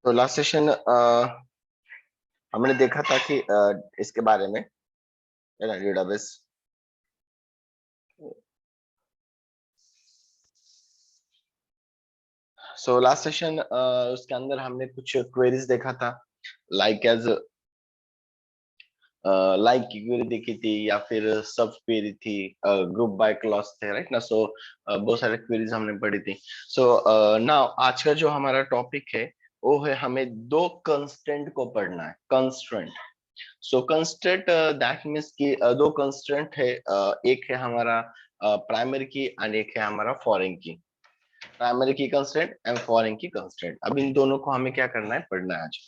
तो last session हमने देखा था कि इसके बारे में डेटाबेस। सो लास्ट सेशन उसके अंदर हमने कुछ क्वेरीज देखा था, लाइक एज लाइक की क्वेरी देखी थी या फिर सब क्वेरी थी, ग्रुप बाय क्लॉज थे, राइट ना। सो बहुत सारे क्वेरीज हमने पढ़ी थी। सो नाउ आज का जो हमारा टॉपिक है वो है हमें दो कंस्ट्रेंट को पढ़ना है। Constraint, so constraint that means कि दो कंस्ट्रेंट है, एक है हमारा प्राइमरी की एंड एक है हमारा फॉरेन की। प्राइमरी की कंस्ट्रेंट एंड फॉरेन की कंस्ट्रेंट, अब इन दोनों को हमें क्या करना है, पढ़ना है आज।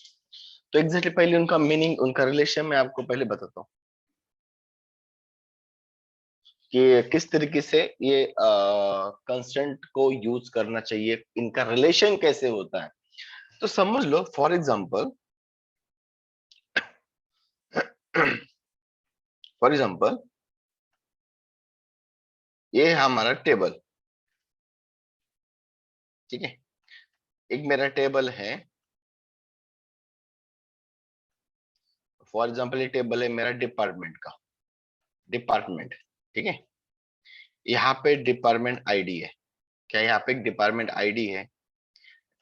तो एग्जैक्टली पहले उनका मीनिंग, उनका रिलेशन मैं आपको पहले बताता हूँ कि किस तरीके से ये कंस्ट्रेंट को यूज करना चाहिए, इनका रिलेशन कैसे होता है। तो समझ लो फॉर एग्जांपल फॉर एग्जांपल ये है हमारा टेबल, ठीक है। एक मेरा टेबल है, फॉर एग्जांपल ये टेबल है मेरा डिपार्टमेंट का, डिपार्टमेंट, ठीक है। यहाँ पे डिपार्टमेंट आईडी है, क्या यहाँ पे एक डिपार्टमेंट आईडी है,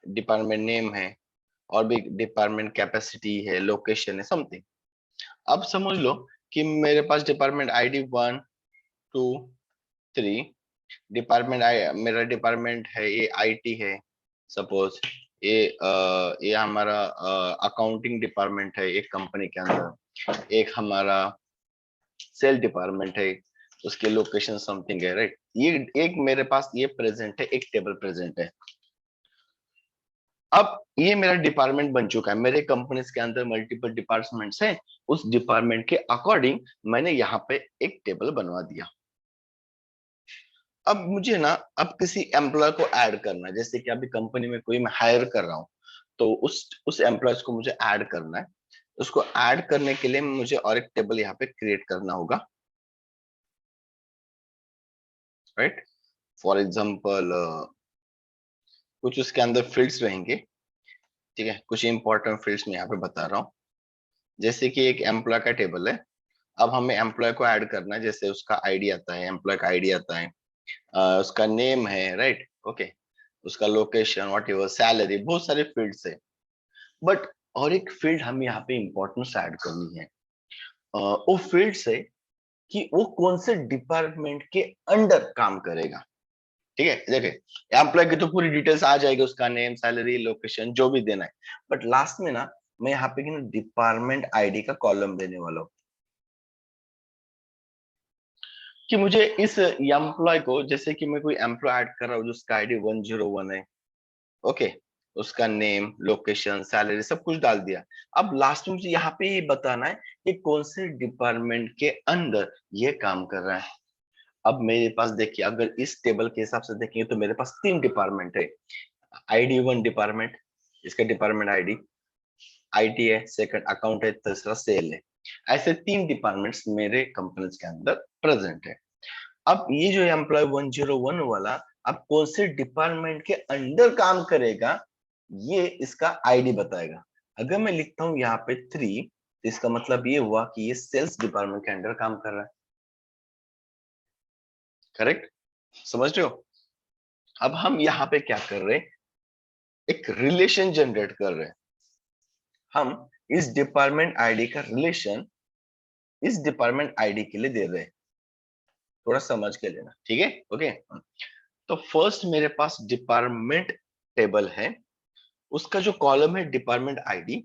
डिपार्टमेंट नेम है, और भी डिपार्टमेंट कैपेसिटी है, लोकेशन है, समथिंग। अब समझ लो कि मेरे पास डिपार्टमेंट आईडी 1 2 3, डिपार्टमेंट मेरा डिपार्टमेंट है, ये आईटी है सपोज, ये हमारा अकाउंटिंग डिपार्टमेंट है एक कंपनी के अंदर, एक हमारा सेल डिपार्टमेंट है, उसके लोकेशन समथिंग है, राइट। ये एक मेरे पास ये प्रेजेंट है, एक टेबल प्रेजेंट है। अब ये मेरा डिपार्टमेंट बन चुका है, मेरे कंपनीज के अंदर मल्टीपल डिपार्टमेंट्स हैं, उस डिपार्टमेंट के अकॉर्डिंग मैंने यहाँ पे एक टेबल बनवा दिया। अब मुझे ना, अब किसी एम्प्लॉय को ऐड करना है, जैसे कि अभी कंपनी में कोई मैं हायर कर रहा हूँ, तो उस एम्प्लॉयज को मुझे ऐड करना है। उसको ऐड करने के लिए मुझे और एक टेबल यहाँ पे क्रिएट करना होगा, राइट। फॉर एग्जाम्पल कुछ उसके अंदर फील्ड्स रहेंगे, ठीक है। कुछ इंपॉर्टेंट फील्ड्स मैं यहाँ पे बता रहा हूँ, जैसे कि एक एम्प्लॉय का टेबल है। अब हमें एम्प्लॉय को ऐड करना है, जैसे उसका आईडी आता है, एम्प्लॉय का आईडी आता है, उसका नेम है, राइट, ओके, उसका लोकेशन, वॉट एवर, सैलरी, बहुत सारे फील्ड्स है। बट और एक फील्ड हमें यहाँ पे इंपॉर्टेंस ऐड करनी है, वो फील्ड से कि वो कौन से डिपार्टमेंट के अंडर काम करेगा, ठीक है। देखिए एम्प्लॉय की तो पूरी डिटेल्स आ जाएगी, उसका नेम, सैलरी, लोकेशन, जो भी देना है। बट लास्ट में ना मैं यहाँ पे डिपार्टमेंट आईडी का कॉलम देने वाला हूँ, कि मुझे इस एम्प्लॉय को, जैसे कि मैं कोई एम्प्लॉय ऐड कर रहा हूँ जिसका आईडी 101 है, ओके, उसका नेम, लोकेशन, सैलरी सब कुछ डाल दिया। अब लास्ट में मुझे यहाँ पे ये बताना है कि कौन से डिपार्टमेंट के अंदर ये काम कर रहा है। अब मेरे पास देखिए, अगर इस टेबल के हिसाब से देखेंगे तो मेरे पास 3 डिपार्टमेंट है। आईडी 1 डिपार्टमेंट, इसका डिपार्टमेंट आईडी, आईटी है, सेकंड अकाउंट है, तीसरा सेल है। ऐसे 3 डिपार्टमेंट्स मेरे कंपनी के अंदर प्रेजेंट है। अब ये जो एम्प्लॉय 101 वाला अब कौन से डिपार्टमेंट के अंडर काम करेगा, ये इसका आईडी बताएगा। अगर मैं लिखता हूं यहाँ पे 3, तो इसका मतलब ये हुआ कि ये सेल्स डिपार्टमेंट के अंडर काम कर रहा है, करेक्ट, समझ रहे हो। अब हम यहाँ पे क्या कर रहे हैं, एक रिलेशन जनरेट कर रहे हैं। हम इस डिपार्टमेंट आईडी का रिलेशन इस डिपार्टमेंट आईडी के लिए दे रहे हैं, थोड़ा समझ के लेना, ठीक है, ओके। तो फर्स्ट मेरे पास डिपार्टमेंट टेबल है, उसका जो कॉलम है डिपार्टमेंट आईडी,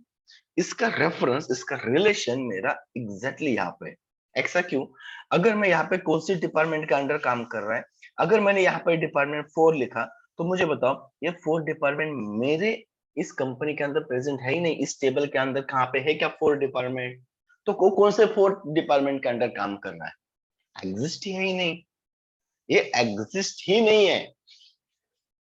इसका रेफरेंस, इसका रिलेशन मेरा एग्जैक्टली यहाँ पे है। ऐसा क्यों? अगर मैं यहाँ पे कौन सी डिपार्टमेंट के अंडर काम कर रहा है, अगर मैंने यहाँ पे डिपार्टमेंट 4 लिखा, तो मुझे बताओ ये 4 डिपार्टमेंट मेरे इस कंपनी के अंदर प्रेजेंट है ही नहीं, इस टेबल के अंदर कहाँ पे है क्या 4 डिपार्टमेंट? तो कौन से 4 डिपार्टमेंट के अंडर काम कर रहा है? एग्जिस्ट ही है ही नहीं, ये एग्जिस्ट ही नहीं है,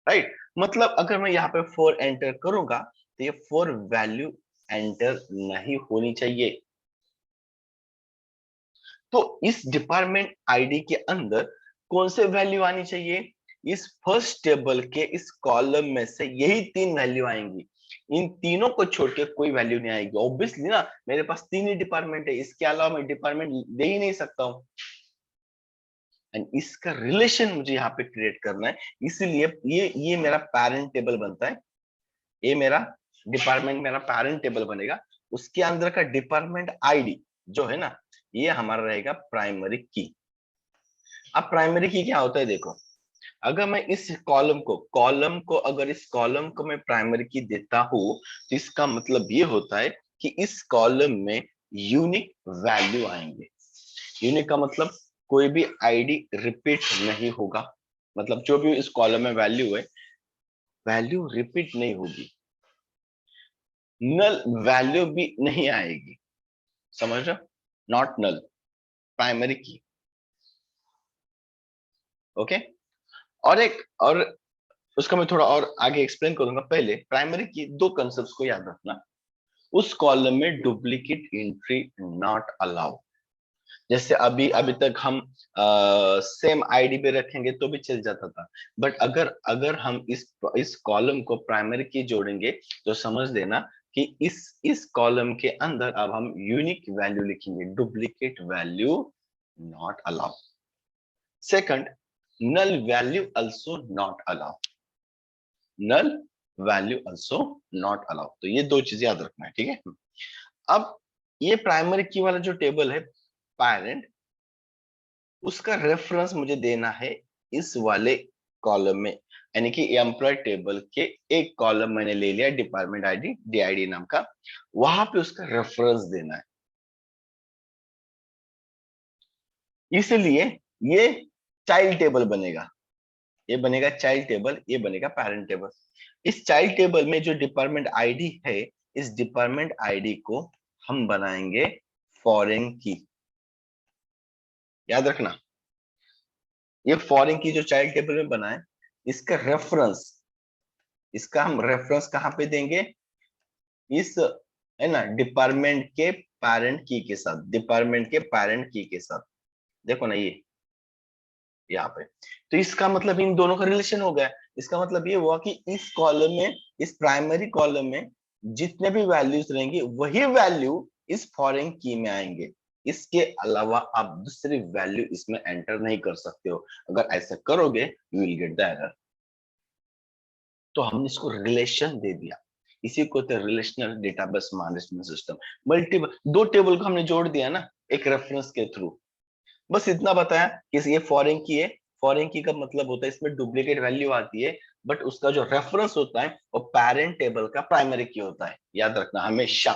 राइट। मतलब अगर मैं यहाँ पे 4 एंटर करूंगा तो ये 4 वैल्यू एंटर नहीं होनी चाहिए। तो इस डिपार्टमेंट आईडी के अंदर कौन से वैल्यू आनी चाहिए? इस फर्स्ट टेबल के इस कॉलम में से यही 3 वैल्यू आएंगी। इन तीनों को छोड़ के कोई वैल्यू नहीं आएगी। ऑब्वियसली ना, मेरे पास 3 ही डिपार्टमेंट है, इसके अलावा मैं डिपार्टमेंट दे ही नहीं सकता हूँ। एंड इसका रिलेशन मुझे यहाँ पे क्रिएट करना है, इसीलिए ये मेरा पैरेंट टेबल बनता है। ये मेरा डिपार्टमेंट, मेरा पैरेंट टेबल बनेगा। उसके अंदर का डिपार्टमेंट आईडी जो है ना, ये हमारा रहेगा प्राइमरी की। अब प्राइमरी की क्या होता है देखो, अगर मैं इस कॉलम को अगर इस कॉलम को मैं प्राइमरी की देता हूं, तो इसका मतलब ये होता है कि इस कॉलम में यूनिक वैल्यू आएंगे। यूनिक का मतलब कोई भी आईडी रिपीट नहीं होगा, मतलब जो भी इस कॉलम में वैल्यू है, वैल्यू रिपीट नहीं होगी। नल वैल्यू भी नहीं आएगी, समझ रहे हो? नॉट नल, प्राइमरी की। ओके। और उसका मैं थोड़ा और आगे एक्सप्लेन करूंगा। पहले प्राइमरी की दो कंसेप्ट्स को याद रखना। उस कॉलम में डुप्लीकेट एंट्री नॉट अलाउ। जैसे अभी अभी तक हम सेम आईडी पे रखेंगे तो भी चल जाता था, बट अगर अगर हम इस कॉलम को प्राइमरी की जोड़ेंगे, तो समझ लेना कि इस कॉलम के अंदर अब हम यूनिक वैल्यू लिखेंगे, duplicate value not allow. Second, null value also not allow. Null value also not allow, तो ये दो चीजें याद रखना है, ठीक है। अब ये प्राइमरी की वाला जो टेबल है पैरेंट, उसका रेफरेंस मुझे देना है इस वाले कॉलम में, यानी कि एम्प्लॉय टेबल के एक कॉलम मैंने ले लिया डिपार्टमेंट आईडी डीआईडी नाम का, वहां पे उसका रेफरेंस देना है। इसलिए ये चाइल्ड टेबल बनेगा, ये बनेगा चाइल्ड टेबल, ये बनेगा पैरेंट टेबल। इस चाइल्ड टेबल में जो डिपार्टमेंट आईडी है, इस डिपार्टमेंट आईडी को हम बनाएंगे फॉरेन की। याद रखना, ये फॉरेन की जो चाइल्ड टेबल में बना है, इसका रेफरेंस, इसका हम रेफरेंस कहां पे देंगे? इस, है ना, डिपार्टमेंट के पेरेंट की के साथ, डिपार्टमेंट के पेरेंट की के साथ। देखो ना, ये यहाँ पे, तो इसका मतलब इन दोनों का रिलेशन हो गया। इसका मतलब ये हुआ कि इस कॉलम में, इस प्राइमरी कॉलम में जितने भी वैल्यूज रहेंगी, वही वैल्यू इस फॉरेन की में आएंगे। इसके अलावा आप दूसरी वैल्यू इसमें एंटर नहीं कर सकते हो। अगर ऐसा करोगे, you will get the error. तो हमने इसको रिलेशन दे दिया, इसी को तो relational database management system. Multiple दो टेबल को हमने जोड़ दिया ना एक रेफरेंस के थ्रू। बस इतना बताया कि ये फॉरेन की है। फॉरेन की का मतलब होता है इसमें डुप्लीकेट वैल्यू आती है, बट उसका जो रेफरेंस होता है वो पेरेंट टेबल का प्राइमरी की होता है। याद रखना हमेशा,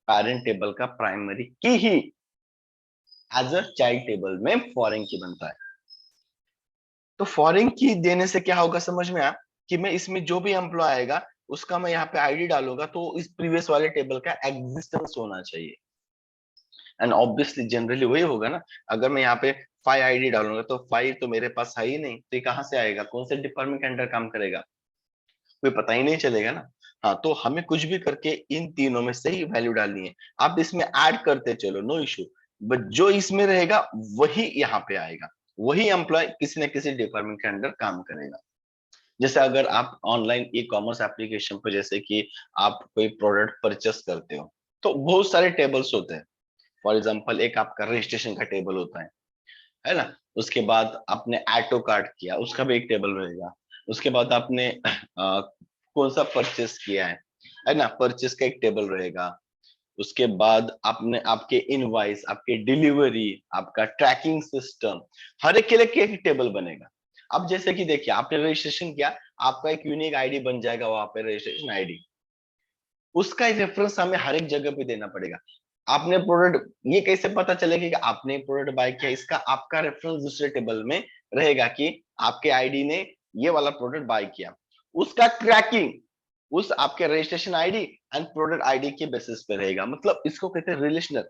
पेरेंट टेबल का प्राइमरी की ही एज अ चाइल्ड टेबल में फॉरेन की बनता है। तो फॉरेन की देने से क्या होगा समझ में आया, कि मैं इसमें जो भी एम्प्लॉय आएगा उसका मैं यहाँ पे आईडी डालूंगा, तो इस प्रीवियस वाले टेबल का एग्जिस्टेंस होना चाहिए। एंड ऑब्वियसली जनरली वही होगा ना, अगर मैं यहाँ पे 5 आईडी डालूंगा तो 5 तो मेरे पास है ही नहीं, तो ये कहाँ से आएगा, कौन से डिपार्टमेंट के अंडर काम करेगा, कोई पता ही नहीं चलेगा ना। हाँ, तो हमें कुछ भी करके इन तीनों में से ही वैल्यू डालनी है। आप इसमें ऐड करते चलो, नो इशू, बट जो इसमें रहेगा वही यहाँ पे आएगा, वही एम्प्लॉय किसी न किसी डिपार्टमेंट के अंडर काम करेगा। जैसे अगर आप ऑनलाइन ई कॉमर्स एप्लीकेशन पर, जैसे कि आप कोई प्रोडक्ट परचेस करते हो, तो बहुत सारे टेबल्स होते हैं। फॉर एग्जाम्पल, एक आपका रजिस्ट्रेशन का टेबल होता है ना। उसके बाद आपने ऑटो कार्ड किया, उसका भी एक टेबल रहेगा। उसके बाद आपने कौन सा परचेस किया है ना, परचेस का एक टेबल रहेगा। उसके बाद आपने आपके इनवॉइस, आपके डिलीवरी, आपका ट्रैकिंग सिस्टम, हर एक के लिए एक टेबल बनेगा। अब जैसे कि देखिए, आपने रजिस्ट्रेशन किया, आपका एक यूनिक आईडी बन जाएगा वहां पे, रजिस्ट्रेशन आईडी। उसका एक रेफरेंस हमें हर एक जगह पे देना पड़ेगा। आपने प्रोडक्ट, ये कैसे पता चलेगा कि आपने प्रोडक्ट बाय किया, इसका आपका रेफरेंस दूसरे टेबल में रहेगा कि आपके आईडी ने ये वाला प्रोडक्ट बाय किया। उसका ट्रैकिंग उस आपके registration ID and product ID के बेसिस पे रहेगा। मतलब इसको कहते हैं रिलेशनल।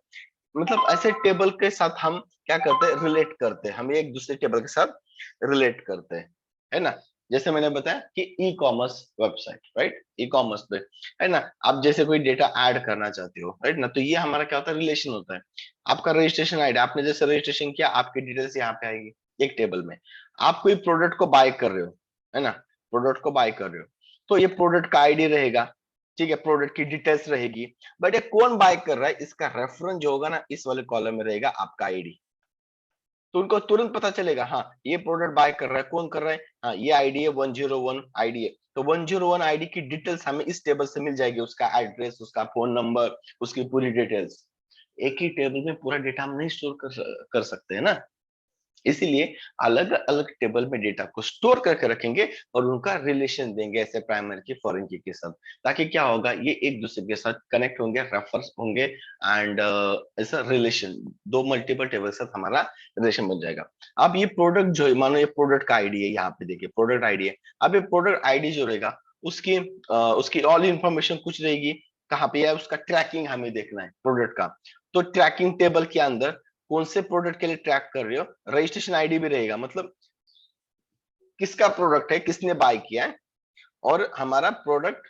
मतलब ऐसे टेबल के साथ हम क्या करते हैं, रिलेट करते हैं, हम एक दूसरे टेबल के साथ रिलेट करते हैं, है ना। जैसे मैंने बताया कि e commerce website, right, e commerce पे, है ना, आप जैसे कोई डेटा ऐड करना चाहते हो, राइट ना, तो ये हमारा क्या होता है, रिलेशन होता है। आपका रजिस्ट्रेशन आईडी, आपने जैसे रजिस्ट्रेशन किया, आपकी डिटेल्स यहाँ पे आएगी एक टेबल में। आप कोई प्रोडक्ट को बाय कर रहे हो, है ना, प्रोडक्ट को बाय कर रहे हो, तो ये प्रोडक्ट का आईडी रहेगा, ठीक है, प्रोडक्ट की डिटेल्स रहेगी, बट ये कौन बाय कर रहा है इसका रेफरेंस जो होगा ना इस वाले कॉलम में रहेगा आपका आईडी। तो उनको तुरंत पता चलेगा, हाँ ये प्रोडक्ट बाय कर रहा है, कौन कर रहा है, हाँ ये आईडी है 101 आईडी है। तो 101 आईडी की डिटेल्स हमें इस टेबल से मिल जाएगी, उसका एड्रेस, उसका फोन नंबर, उसकी पूरी डिटेल्स। एक ही टेबल में पूरा डेटा हम नहीं स्टोर कर सकते हैं ना, इसीलिए अलग अलग टेबल में डेटा को स्टोर करके रखेंगे और उनका रिलेशन देंगे, ऐसे प्राइमरी की फॉरेन की के साथ, ताकि क्या होगा ये एक दूसरे के साथ कनेक्ट होंगे, रेफर्स होंगे, एंड ऐसा रिलेशन दो मल्टीपल टेबल के साथ हमारा रिलेशन बन जाएगा। अब ये प्रोडक्ट जो है, मानो ये प्रोडक्ट का आईडी है, यहाँ पे देखिए प्रोडक्ट आईडी है। अब ये प्रोडक्ट आईडी जो रहेगा उसकी ऑल इंफॉर्मेशन कुछ रहेगी, कहाँ पे है उसका ट्रैकिंग हमें देखना है प्रोडक्ट का। तो ट्रैकिंग टेबल के अंदर कौन से प्रोडक्ट के लिए ट्रैक कर रहे हो, रजिस्ट्रेशन आईडी भी रहेगा, मतलब किसका प्रोडक्ट है, किसने बाय किया है, और हमारा प्रोडक्ट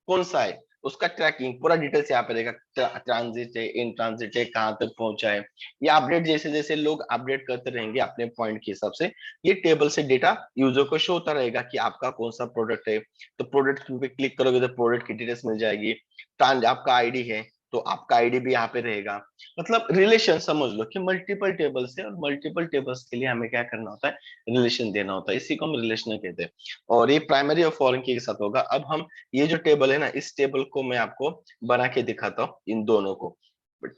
कौन सा है, उसका ट्रैकिंग पूरा डिटेल्स यहाँ पे रहेगा। ट्रांजिट है, इन ट्रांजिट है, कहाँ तक पहुंचा है, ये अपडेट जैसे जैसे लोग अपडेट करते रहेंगे अपने पॉइंट के हिसाब से, ये टेबल से डेटा यूजर को शो होता रहेगा कि आपका कौन सा प्रोडक्ट है। तो प्रोडक्ट पे क्लिक करोगे तो प्रोडक्ट की डिटेल्स मिल जाएगी। आपका आईडी है तो आपका आईडी भी यहाँ पे रहेगा। मतलब रिलेशन समझ लो कि मल्टीपल टेबल्स है, और मल्टीपल टेबल्स के लिए हमें क्या करना होता है, रिलेशन देना होता है, इसी को हम रिलेशनल कहते हैं। और ये प्राइमरी और फॉरेन की के साथ होगा। अब हम ये जो टेबल है ना, इस टेबल को मैं आपको बना के दिखाता हूँ, इन दोनों को,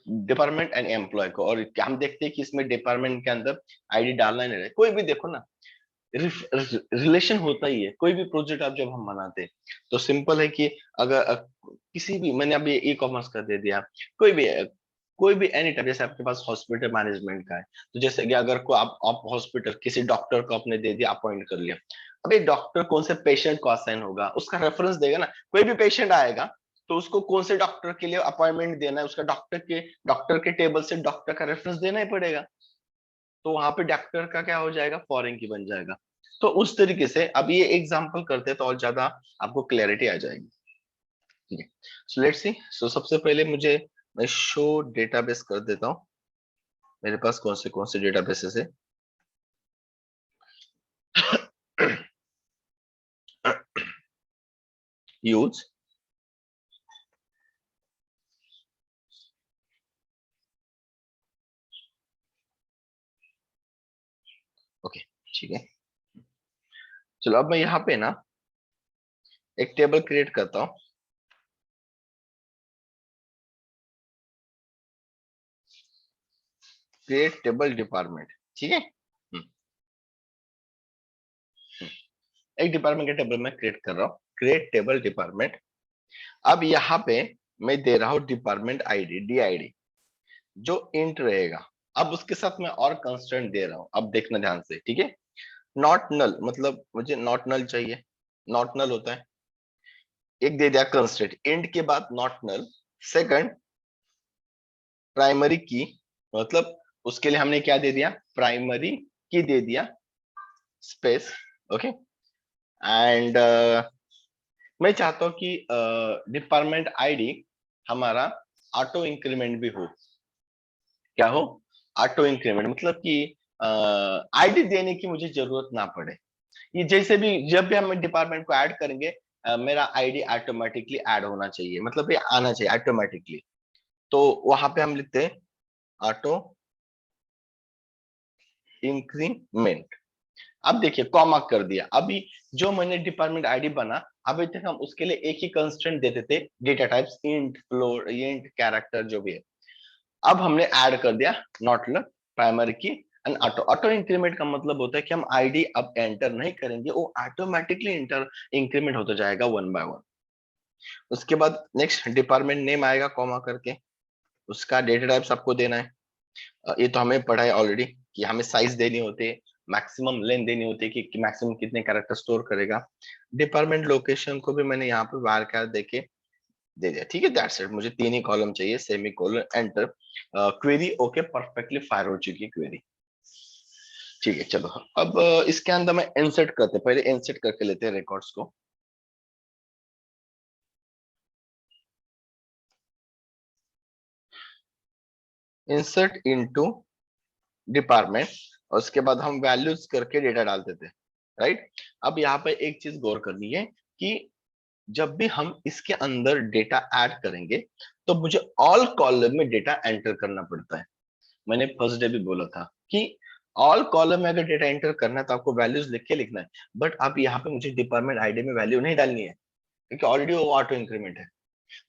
डिपार्टमेंट एंड एम्प्लॉय को। और क्या हम देखते हैं कि इसमें डिपार्टमेंट के अंदर आईडी डालना नहीं रहे, कोई भी देखो ना, रिलेशन होता ही है। कोई भी प्रोजेक्ट आप जब हम बनाते हैं तो सिंपल है कि अगर किसी भी, मैंने अभी ई कॉमर्स का दे दिया, कोई भी एनी टाइप, जैसे आपके पास हॉस्पिटल मैनेजमेंट का है, तो जैसे कि अगर को आप हॉस्पिटल किसी डॉक्टर को आपने दे दिया, अपॉइंट कर लिया, अब ये डॉक्टर कौन से पेशेंट को असाइन होगा उसका रेफरेंस देगा ना। कोई भी पेशेंट आएगा तो उसको कौन से डॉक्टर के लिए अपॉइंटमेंट देना है, उसका डॉक्टर के टेबल से डॉक्टर का रेफरेंस देना ही पड़ेगा। तो वहां पे डॉक्टर का क्या हो जाएगा, फॉरेन की बन जाएगा। तो उस तरीके से अब ये एग्जांपल करते तो और ज्यादा आपको क्लैरिटी आ जाएगी। ठीक है, सो लेट्स सी। सो सबसे पहले मैं शो डेटाबेस कर देता हूँ, मेरे पास कौन से डेटाबेसेस है। यूज, ओके, ठीक है। चलो अब मैं यहाँ पे ना एक टेबल क्रिएट करता हूँ। क्रिएट टेबल डिपार्टमेंट, ठीक है। एक डिपार्टमेंट का टेबल मैं क्रिएट कर रहा हूँ, क्रिएट टेबल डिपार्टमेंट। अब यहाँ पे मैं दे रहा हूँ डिपार्टमेंट आईडी, DID, जो इंट रहेगा। अब उसके साथ मैं और कंस्ट्रेंट दे रहा हूँ, अब देखना ध्यान से, ठीक है। नॉट नल, मतलब मुझे नॉट नल चाहिए, नॉट नल होता है। एक दे दिया कंस्ट्रेंट इंट के बाद नॉट नल। सेकंड, प्राइमरी की, मतलब उसके लिए हमने क्या दे दिया, प्राइमरी की दे दिया, स्पेस, ओके। एंड मैं चाहता हूँ कि डिपार्टमेंट आईडी हमारा ऑटो इंक्रीमेंट भी हो। क्या हो, ऑटो इंक्रीमेंट, मतलब कि आईडी देने की मुझे जरूरत ना पड़े। ये जैसे भी जब भी हम डिपार्टमेंट को ऐड करेंगे, मेरा आईडी ऑटोमेटिकली ऐड होना चाहिए, मतलब ये आना चाहिए ऑटोमेटिकली। तो वहां पे हम लिखते हैं ऑटो इंक्रीमेंट। अब देखिए कॉमा कर दिया। अभी जो मैंने डिपार्टमेंट आईडी बना, अभी तक हम उसके लिए एक ही कंस्ट्रेंट देते थे, data types int, float, int, character, जो भी है। अब हमने ऐड कर दिया नॉट प्राइमरी की एंड ऑटो। ऑटो इंक्रीमेंट का मतलब होता है कि हम आईडी अब एंटर नहीं करेंगे, वो ऑटोमेटिकली इंक्रीमेंट होता जाएगा वन बाय वन। उसके बाद नेक्स्ट डिपार्टमेंट नेम आएगा कॉमा करके, उसका डेटा टाइप्स आपको देना है। ये तो हमें पढ़ा है ऑलरेडी कि हमें साइज देनी होती है, मैक्सिमम लेंथ देनी होती है कि मैक्सिमम कितने कैरेक्टर स्टोर करेगा। डिपार्टमेंट लोकेशन को भी मैंने यहाँ पे वार कैर देके दे दिया, ठीक है। दैट्स इट, मुझे 3 ही कॉलम चाहिए, semi colon enter. Query okay, perfectly fire हो चुकी है क्वेरी। ठीक है, चलो अब इसके अंदर मैं इंसर्ट करते, पहले इंसर्ट करके लेते हैं रिकॉर्ड्स को। इंसर्ट इनटू डिपार्टमेंट, और उसके बाद हम वैल्यूज करके डेटा डालते थे, राइट। अब यहाँ पे एक चीज गौर करनी है कि जब भी हम इसके अंदर डेटा ऐड करेंगे तो मुझे ऑल कॉलम में डेटा एंटर करना पड़ता है। मैंने फर्स्ट डे भी बोला था कि ऑल कॉलम में अगर डेटा एंटर करना है तो आपको वैल्यूज लिख के लिखना है, बट अब यहाँ पे मुझे डिपार्टमेंट आईडी में वैल्यू नहीं डालनी है क्योंकि ऑलरेडी वो ऑटो इंक्रीमेंट है।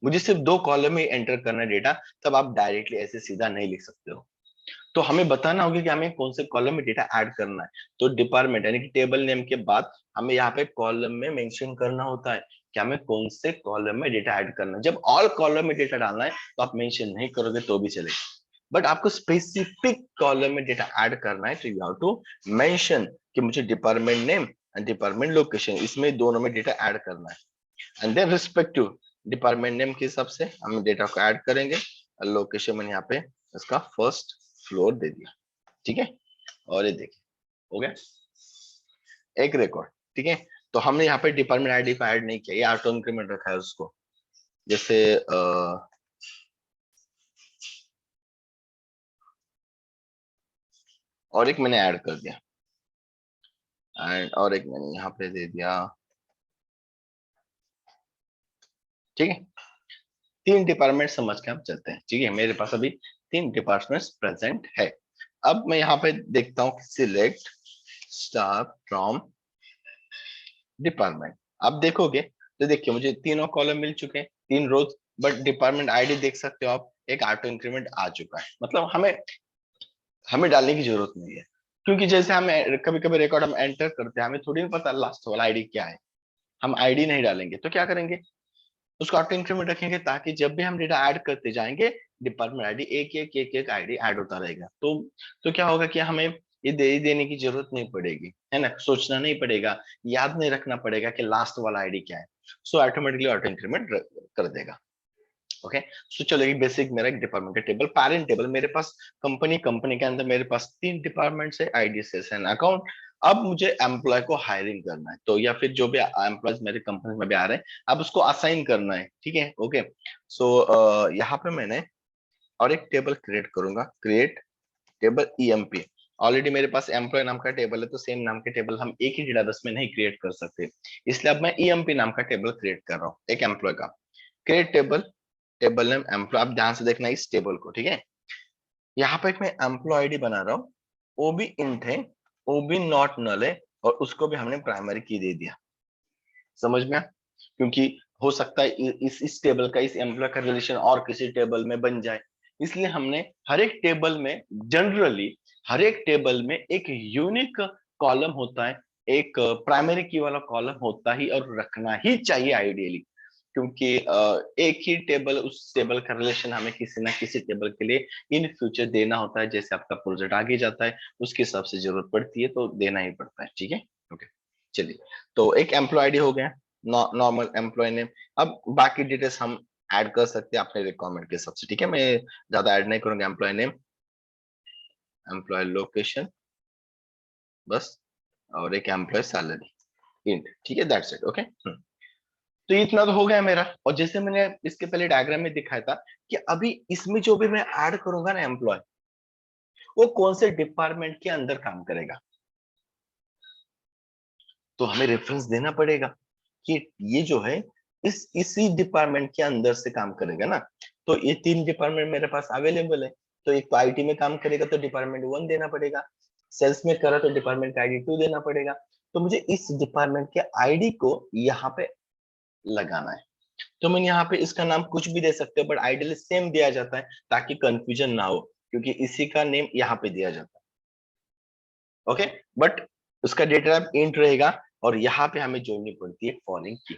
मुझे सिर्फ 2 कॉलम में एंटर करना है डेटा, तब आप डायरेक्टली ऐसे सीधा नहीं लिख सकते हो। तो हमें बताना होगा कि हमें कौन से कॉलम में डेटा ऐड करना है। तो डिपार्टमेंट यानी कि टेबल नेम के बाद हमें यहाँ पे कॉलम में मेंशन करना होता है कि हमें कौन से कॉलम में डेटा ऐड करना है। जब ऑल कॉलम में डेटा डालना है तो आप मेंशन नहीं करोगे तो भी चलेगा, बट आपको स्पेसिफिक कॉलम में डेटा ऐड करना है तो यू हैव टू मेंशन कि मुझे department name and department location, इसमें दोनों में डेटा ऐड करना है। And then respective department name के हिसाब से हम डेटा को ऐड करेंगे। लोकेशन मैंने यहाँ पे इसका फर्स्ट फ्लोर दे दिया, ठीक है। और ये देखिए हो गया एक रिकॉर्ड, ठीक है। तो हमने यहाँ पे डिपार्टमेंट आईडी को ऐड नहीं किया, ये ऑटो इंक्रीमेंट रखा है उसको। जैसे और एक मैंने ऐड कर दिया एंड और एक मैंने यहाँ पे दे दिया, ठीक है। 3 डिपार्टमेंट समझ के हम चलते हैं, ठीक है। मेरे पास अभी 3 डिपार्टमेंट्स प्रेजेंट है। अब मैं यहाँ पे देखता हूँ सिलेक्ट स्टार फ्रॉम डिपार्टमेंट। आप देखोगे तो देखिए मुझे तीनों कॉलम मिल चुके हैं, 3 रोज, बट डिपार्टमेंट आईडी देख सकते हो आप, एक ऑटो इंक्रीमेंट आ चुका है। मतलब हमें हमें डालने की जरूरत नहीं है, क्योंकि जैसे हम कभी कभी रिकॉर्ड हम एंटर करते हैं, हमें थोड़ी ना पता लास्ट वाला आईडी क्या है। हम आईडी नहीं डालेंगे तो क्या करेंगे, उसको ऑटो इंक्रीमेंट रखेंगे ताकि जब भी हम डेटा ऐड करते जाएंगे डिपार्टमेंट आईडी एक एक आईडी ऐड होता रहेगा। तो क्या होगा कि हमें ये देने की जरूरत नहीं पड़ेगी, है ना। सोचना नहीं पड़ेगा, याद नहीं रखना पड़ेगा कि लास्ट वाला आईडी क्या है। सो ऑटोमेटिकली ऑटो इंक्रीमेंट कर देगा। ओके, सो चलो ये बेसिक मेरा एक डिपार्टमेंट टेबल, पैरेंट टेबल मेरे पास कंपनी, कंपनी के अंदर मेरे पास 3 डिपार्टमेंट्स है, आईडी सेल्स एंड अकाउंट। अब मुझे एम्प्लॉय को हायरिंग करना है, तो या फिर जो भी एम्प्लॉयज मेरे कंपनी में भी आ रहे हैं अब उसको असाइन करना है, ठीक है। ओके, सो यहाँ पे मैंने और एक टेबल क्रिएट करूंगा, क्रिएट टेबल ईएमपी। ऑलरेडी मेरे पास एम्प्लॉय नाम का टेबल है, तो सेम नाम के टेबल हम एक ही डेटाबेस में नहीं क्रिएट कर सकते, इसलिए अब मैं ईएमपी नाम का टेबल क्रिएट कर रहा हूँ एक एम्प्लॉय का। Create table, table name employee. आप ध्यान से देखना इस टेबल को, ठीक है। यहाँ पे मैं एम्प्लॉय आईडी बना रहा हूँ, वो भी इंट है, वो भी नॉट नल है, और उसको भी हमने प्राइमरी की दे दिया। समझ में? क्योंकि हो सकता है इस टेबल का, इस एम्प्लॉय का रिलेशन और किसी टेबल में बन जाए, इसलिए हमने हर एक टेबल में, जनरली हर एक टेबल में एक यूनिक कॉलम होता है, एक प्राइमरी की वाला कॉलम होता ही और रखना ही चाहिए आइडियली, क्योंकि एक ही टेबल, उस टेबल का रिलेशन हमें किसी ना किसी टेबल के लिए इन फ्यूचर देना होता है। जैसे आपका प्रोजेक्ट आगे जाता है उसके हिसाब से जरूरत पड़ती है तो देना ही पड़ता है, ठीक है। ओके, चलिए, तो एक एम्प्लॉय आईडी हो गया, नॉर्मल एम्प्लॉय नेम। अब बाकी डिटेल्स हम ऐड कर सकते हैं अपने रिक्वायरमेंट के हिसाब से, ठीक है। मैं ज्यादा ऐड नहीं करूंगा, एम्प्लॉय नेम, एम्प्लॉय लोकेशन, बस, और एक एम्प्लॉय सैलरी इंट, ठीक है, दैट्स इट। ओके, तो इतना तो हो गया मेरा। और जैसे मैंने इसके पहले डायग्राम में दिखाया था कि अभी इसमें जो भी मैं ऐड करूंगा ना एम्प्लॉय, वो कौन से डिपार्टमेंट के अंदर काम करेगा, तो हमें रेफरेंस देना पड़ेगा कि ये जो है इसी डिपार्टमेंट के अंदर से काम करेगा ना। तो ये 3 डिपार्टमेंट मेरे पास अवेलेबल है, तो एक तो आईटी में काम करेगा तो डिपार्टमेंट 1 देना पड़ेगा, सेल्स में करा तो डिपार्टमेंट का आईडी 2 देना पड़ेगा। तो मुझे इस डिपार्टमेंट के आईडी को यहाँ पे लगाना है, तो मैंने यहाँ पे इसका नाम कुछ भी दे सकते हो, बट आइडियली सेम दिया जाता है ताकि कंफ्यूजन ना हो, क्योंकि इसी का नेम यहाँ पे दिया जाता है। ओके, बट उसका डेटा टाइप इंट रहेगा, और यहाँ पे हमें जोड़नी पड़ती है फॉलोइंग की,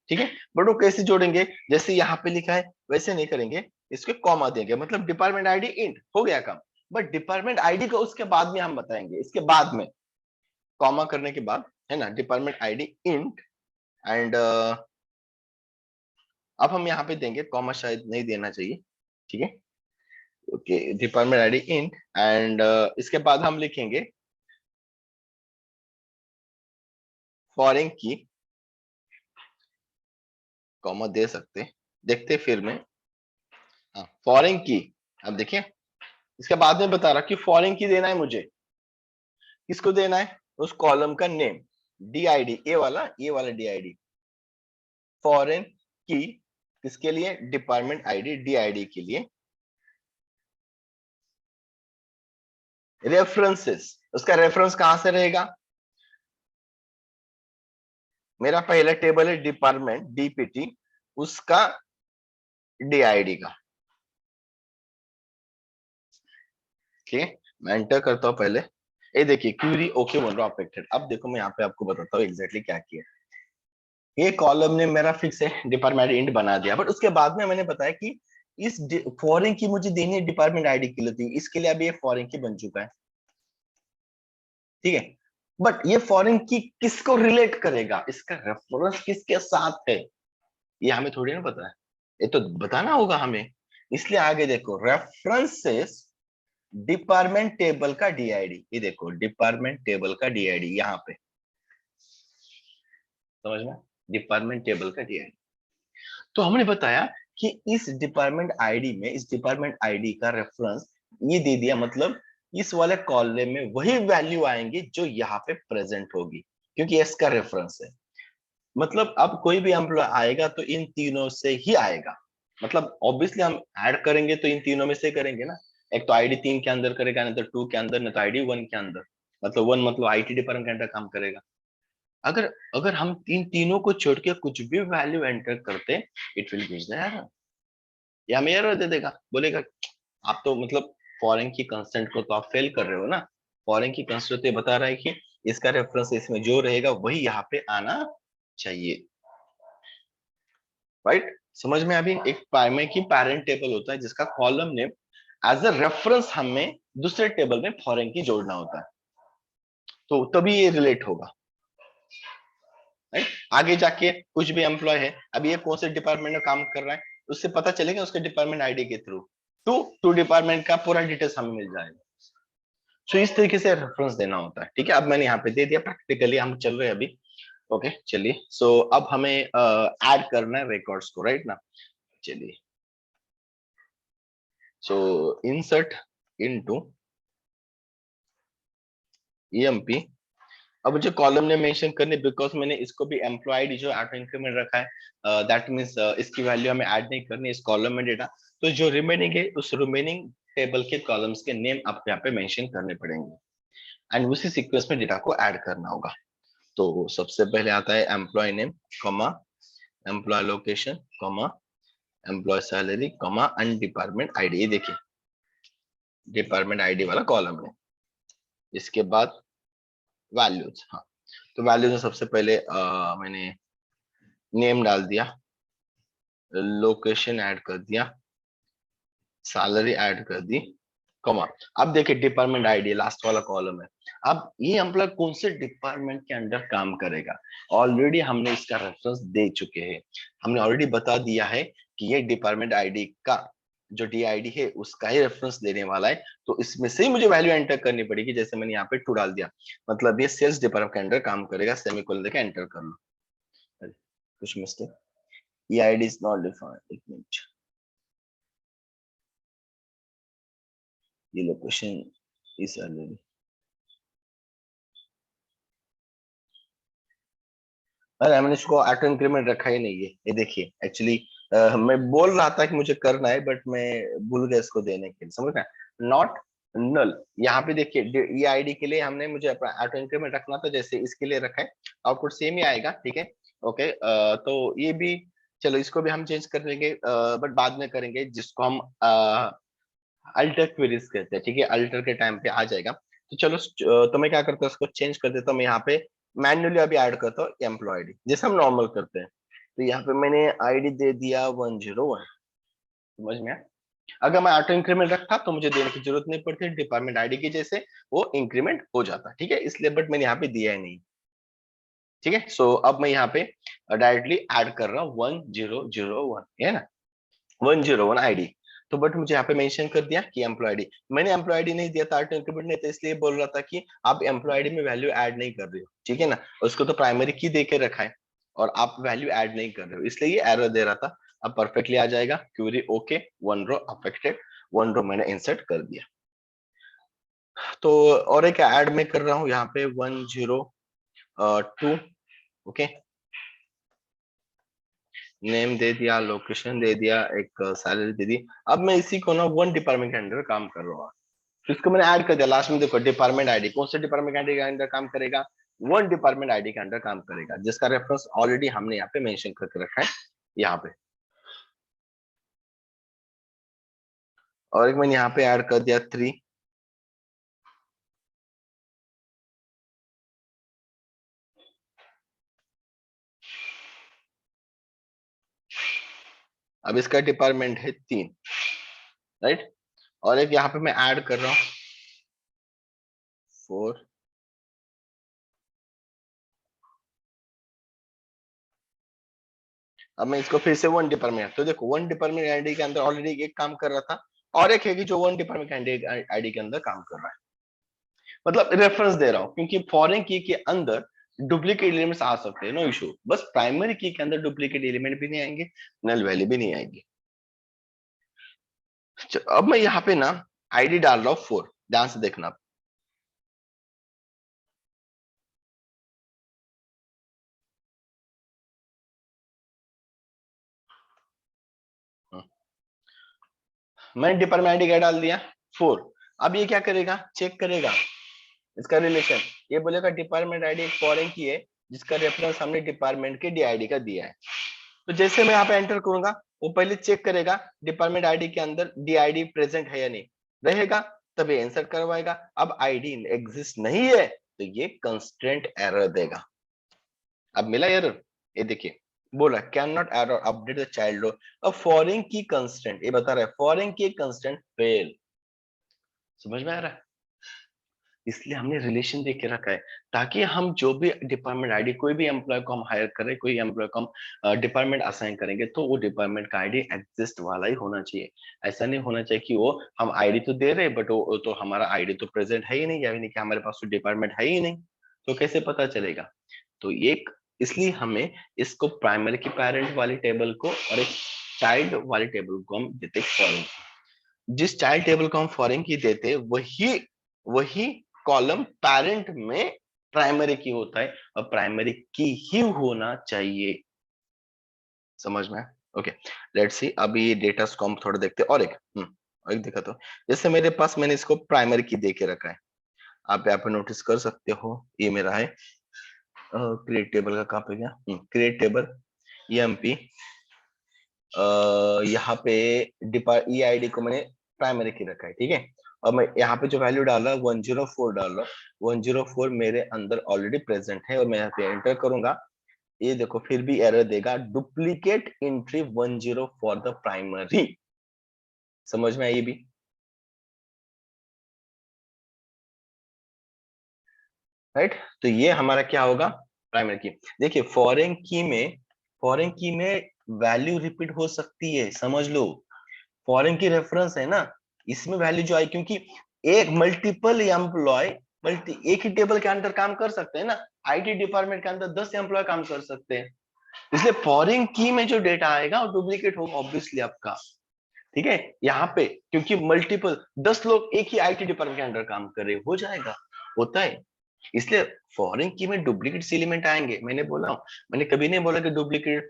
ठीक है। बट वो कैसे जोड़ेंगे, जैसे यहाँ पे लिखा है वैसे नहीं करेंगे, इसके कॉमा देंगे, मतलब डिपार्टमेंट आईडी इंट हो गया काम। बट डिपार्टमेंट आईडी को उसके बाद में हम बताएंगे, इसके बाद में कॉमा करने के बाद, है ना, डिपार्टमेंट आईडी इंट एंड अब हम यहाँ पे देंगे कॉमा, शायद नहीं देना चाहिए, ठीक है। Okay, department ID int and इसके बाद हम लिखेंगे फॉरेन की, कॉमा दे सकते, देखते फिर में, हाँ फॉरेन की। अब देखिए इसके बाद में बता रहा कि फॉरेन की देना है मुझे, किसको देना है, उस कॉलम का नेम, डी आई डी, ए वाला डी आई डी, फॉरेन की किसके लिए, डिपार्टमेंट आईडी डीआईडी के लिए रेफरेंसेस, उसका रेफरेंस कहां से रहेगा, मेरा पहला टेबल है डिपार्टमेंट डीपीटी, उसका डीआईडी का, ठीक है। मैं एंटर करता हूं पहले, ये देखिए क्यूरी ओके बोल रहा हूं अफेक्टेड। अब देखो मैं यहाँ पे आपको बताता हूँ एग्जैक्टली क्या किया। ये कॉलम ने मेरा फिक्स है डिपार्टमेंट इंट बना दिया, बट उसके बाद में मैंने बताया कि इस फॉरेन की मुझे देनी है डिपार्टमेंट आईडी के लिए थी, इसके लिए अभी ये फॉरेन की बन चुका है, ठीक है। बट ये फॉरेन की किसको रिलेट करेगा, इसका रेफरेंस किसके साथ है, ये हमें थोड़ी ना पता है, ये तो बताना होगा हमें। इसलिए आगे देखो रेफरेंसेस डिपार्टमेंट टेबल का डीआईडी, ये देखो डिपार्टमेंट टेबल का डीआईडी यहाँ पे, समझ में, डिपार्टमेंट टेबल का डीआईडी। तो हमने बताया कि इस डिपार्टमेंट आईडी में, इस डिपार्टमेंट आईडी का रेफरेंस ये दे दिया, मतलब इस वाले कॉलम में वही वैल्यू आएंगे जो यहाँ पे प्रेजेंट होगी, क्योंकि इसका रेफरेंस है। मतलब अब कोई भी एम्प्लॉय आएगा तो इन तीनों से ही आएगा, मतलब ऑब्वियसली हम ऐड करेंगे तो इन तीनों में से करेंगे ना, एक तो आईडी 3 के अंदर करेगा, नहीं तो 2 के अंदर, नहीं तो आईडी 1 के अंदर, मतलब 1 मतलब आईटी डिपार्टमेंट के अंदर काम करेगा। अगर अगर हम इन तीनों को छोड़ के कुछ भी वैल्यू एंटर करते, it will give the error, या हमें एरर दे देगा, बोलेगा आप तो मतलब फॉरेन की कंस्टेंट को तो आप फेल कर रहे हो ना, फॉरेन की कंस्टेंट तो बता रहा है कि इसका रेफरेंस इसमें जो रहेगा वही यहाँ पे आना चाहिए, राइट। समझ में, अभी एक प्राइमरी की पेरेंट टेबल होता है जिसका column name as a reference हमें दूसरे टेबल में फॉरेन की जोड़ना होता है, तो तभी ये रिलेट होगा, राइट। आगे जाके कुछ भी एम्प्लॉय है, अब ये कौन से डिपार्टमेंट में काम कर रहा है, उससे पता चलेगा उसके डिपार्टमेंट आईडी के थ्रू, टू डिपार्टमेंट का पूरा डिटेल्स हमें मिल जाएगा। सो इस तरीके से रेफरेंस देना होता है, ठीक है। अब मैंने यहाँ पे दे दिया, प्रैक्टिकली हम चल रहे हैं अभी, ओके चलिए। सो अब हमें ऐड करना है रिकॉर्ड्स को, राइट ना, चलिए। सो इंसर्ट इनटू ईएमपी, अब मुझे कॉलम ने मेंशन करने, बिकॉज मैंने इसको भी एम्प्लॉयड जो ऑटो इंक्रीमेंट रखा है, दैट मींस इसकी वैल्यू हमें ऐड नहीं करनी इस कॉलम में डेटा, तो जो रिमेनिंग है उस रिमेनिंग टेबल के कॉलम्स के नेम आपको यहाँ पे मेंशन करने पड़ेंगे, एंड उसी सीक्वेंस में डेटा को ऐड करना होगा। तो सबसे पहले आता है employee name, comma employee location, comma employee salary, comma and department ID, ये देखिए डिपार्टमेंट आईडी वाला कॉलम है। इसके बाद वैल्यूज, हाँ, तो वैल्यूज में सबसे पहले मैंने नेम डाल दिया, लोकेशन ऐड कर दिया, सैलरी ऐड कर दी, कॉमा। अब देखिए डिपार्टमेंट आईडी लास्ट वाला कॉलम है, अब ये एम्प्लॉय कौन से डिपार्टमेंट के अंडर काम करेगा, ऑलरेडी हमने इसका रेफरेंस दे चुके हैं, हमने ऑलरेडी बता दिया है कि ये डिपार्टमेंट आईडी का जो डीआईडी है उसका ही रेफरेंस देने वाला है, तो इसमें से ही मुझे वैल्यू एंटर करनी पड़ेगी, जैसे मैंने यहाँ पे 2 डाल दिया, मतलब ये सेल्स डिपार्टमेंट के अंडर काम करेगा, सेमीकोलन देके एंटर कर लो। अरे, कुछ मिस्टेक, ये आईडी इज नॉट डिफाइंड, एक मिनट, ये लोकेशन इस सैलरी, अरे मैंने इसको ऑटो इंक्रीमेंट रखा ही नहीं है, ये देखिए एक्चुअली मैं बोल रहा था कि मुझे करना है, बट मैं भूल गया इसको देने के लिए, समझ रहे हैं, नॉट नल। यहाँ पे देखिए ये आईडी के लिए हमने मुझे अपना ऑटो इंक्रीमेंट रखना था, जैसे इसके लिए रखा है, आउटपुट सेम ही आएगा, ठीक है। ओके, तो ये भी, चलो इसको भी हम चेंज कर देंगे, बट बाद में करेंगे, जिसको हम अल्टर क्वेरीज कहते हैं, ठीक है, अल्टर के टाइम पे आ जाएगा। तो चलो तो मैं क्या करता हूँ, इसको चेंज कर देता हूँ, मैं यहाँ पे मैन्युअली अभी ऐड करता हूँ एम्प्लॉय आईडी, जैसे हम नॉर्मल करते हैं। तो यहाँ पे मैंने आईडी दे दिया 101, समझ में आया? अगर मैं ऑटो इंक्रीमेंट रखता तो मुझे देने की जरूरत नहीं पड़ती, डिपार्टमेंट आईडी की जैसे वो इंक्रीमेंट हो जाता, ठीक है, इसलिए, बट मैंने यहाँ पे दिया ही नहीं, ठीक है। सो अब मैं यहाँ पे डायरेक्टली ऐड कर रहा हूँ 1001, है ना, 101 आईडी। तो बट मुझे यहाँ पे मेंशन कर दिया कि एम्प्लॉय आईडी, मैंने एम्प्लॉय आईडी नहीं दिया था, ऑटो इंक्रीमेंट नहीं था, इसलिए बोल रहा था कि आप एम्प्लॉय आईडी में वैल्यू ऐड नहीं कर रहे हो, ठीक है ना, उसको तो प्राइमरी की दे के रखा है और आप वैल्यू ऐड नहीं कर रहे हो, इसलिए ये एरर दे रहा था। अब परफेक्टली आ जाएगा, क्वेरी ओके, 1 रो अफेक्टेड, 1 रो मैंने इंसर्ट कर दिया। तो और एक ऐड में कर रहा हूँ यहाँ पे 102, ओके। नेम दे दिया, लोकेशन दे दिया, एक सैलरी दे दी। अब मैं इसी को ना वन डिपार्टमेंट के अंदर काम कर रहा हूँ, तो इसको मैंने ऐड कर दिया लास्ट में। देखो डिपार्टमेंट आईडी कौन से डिपार्टमेंट आईडी के अंदर काम करेगा, वन डिपार्टमेंट आईडी के अंदर काम करेगा, जिसका रेफरेंस ऑलरेडी हमने यहाँ पे मेंशन करके रखा है यहाँ पे। और एक मैंने यहाँ पे ऐड कर दिया 3। अब इसका डिपार्टमेंट है 3, राइट। और एक यहाँ पे मैं ऐड कर रहा हूँ 4। अब मैं इसको फिर से वन डिपार्टमेंट, तो देखो वन डिपार्टमेंट आईडी के अंदर ऑलरेडी एक काम कर रहा था, और एक है कि जो वन डिपार्टमेंट आईडी के अंदर काम कर रहा है। मतलब रेफरेंस दे रहा हूँ, क्योंकि फॉरेन की के अंदर डुप्लीकेट एलिमेंट्स आ सकते हैं, नो इशू। बस प्राइमरी की के अंदर डुप्लीकेट एलिमेंट भी नहीं आएंगे, नल वैल्यू भी नहीं आएंगे। अब मैं यहाँ पे ना आईडी डाल रहा हूँ 4, ध्यान से देखना। मैंने डिपार्टमेंट आईडी क्या डाल दिया 4। अब ये क्या करेगा, चेक करेगा इसका रिलेशन। ये बोलेगा डिपार्टमेंट आईडी एक फॉरेन की है जिसका रेफरेंस हमने डिपार्टमेंट के डीआईडी का दिया है। तो जैसे मैं यहाँ पे एंटर करूंगा, वो पहले चेक करेगा डिपार्टमेंट आईडी के अंदर डीआईडी प्रेजेंट है या नहीं, रहेगा तभी इंसर्ट करवाएगा। अब आईडी एग्जिस्ट नहीं है तो ये कंस्ट्रेंट एरर देगा। अब मिला एरर, ये देखिए बोला can not error update the child row. अब फॉरेन की कंस्ट्रेंट ये बता रहा है, फॉरेन की कंस्ट्रेंट फेल। समझ में आ रहा है? इसलिए हमने रिलेशन देख के रखा है, ताकि हम जो भी डिपार्टमेंट आईडी, कोई भी एम्प्लॉय को हम हायर करें, कोई एम्प्लॉय को हम डिपार्टमेंट असाइन करेंगे, तो वो डिपार्टमेंट का आईडी एग्जिस्ट वाला ही होना चाहिए। ऐसा नहीं होना चाहिए कि वो हम आईडी तो दे रहे बट वो तो हमारा आईडी तो प्रेजेंट है ही नहीं, यानी कि हमारे पास तो डिपार्टमेंट है ही नहीं, तो कैसे पता चलेगा। तो एक इसलिए हमें इसको प्राइमरी की पेरेंट वाली टेबल को और एक चाइल्ड वाली टेबल को हम देते फॉरेन। जिस चाइल्ड टेबल को हम फॉरेन की देते वही वही कॉलम पेरेंट में प्राइमरी की होता है, और प्राइमरी की ही होना चाहिए। समझ में? Okay, let's see. अभी ये डेटा को हम थोड़ा देखते हैं। और एक देखा तो जैसे मेरे पास मैंने इसको प्राइमरी की दे के रखा है, आप यहाँ पे नोटिस कर सकते हो। ये मेरा है क्रिएट टेबल का, कहाँ पे गया क्रिएट टेबल EMP। यहाँ पे ई आई डी को मैंने प्राइमरी की रखा है, ठीक है। और मैं यहाँ पे जो वैल्यू डाल रहा हूँ 104 डाल रहा हूँ, 104 मेरे अंदर ऑलरेडी प्रेजेंट है, और मैं यहाँ पे एंटर करूंगा। ये देखो फिर भी एरर देगा, duplicate entry 10 for the primary. समझ में आई? भी राइट। तो ये हमारा क्या होगा, प्राइमरी की। देखिए फॉरेन की में वैल्यू रिपीट हो सकती है, समझ लो। फॉरेन की रेफरेंस है ना, इसमें वैल्यू जो आई, क्योंकि एक मल्टीपल एम्प्लॉय मल्टी एक ही टेबल के अंदर काम कर सकते हैं ना। आईटी डिपार्टमेंट के अंदर 10 एम्प्लॉय काम कर सकते हैं, इसलिए फॉरेन की में जो डेटा आएगा वो डुप्लीकेट होगा ऑब्वियसली आपका। ठीक है, यहाँ पे क्योंकि मल्टीपल 10 लोग एक ही आईटी डिपार्टमेंट के अंदर काम कर रहे हो जाएगा, होता है। इसलिए फॉरेन की में डुप्लीकेट एलिमेंट आएंगे। मैंने बोला, मैंने कभी नहीं बोला कि डुप्लीकेट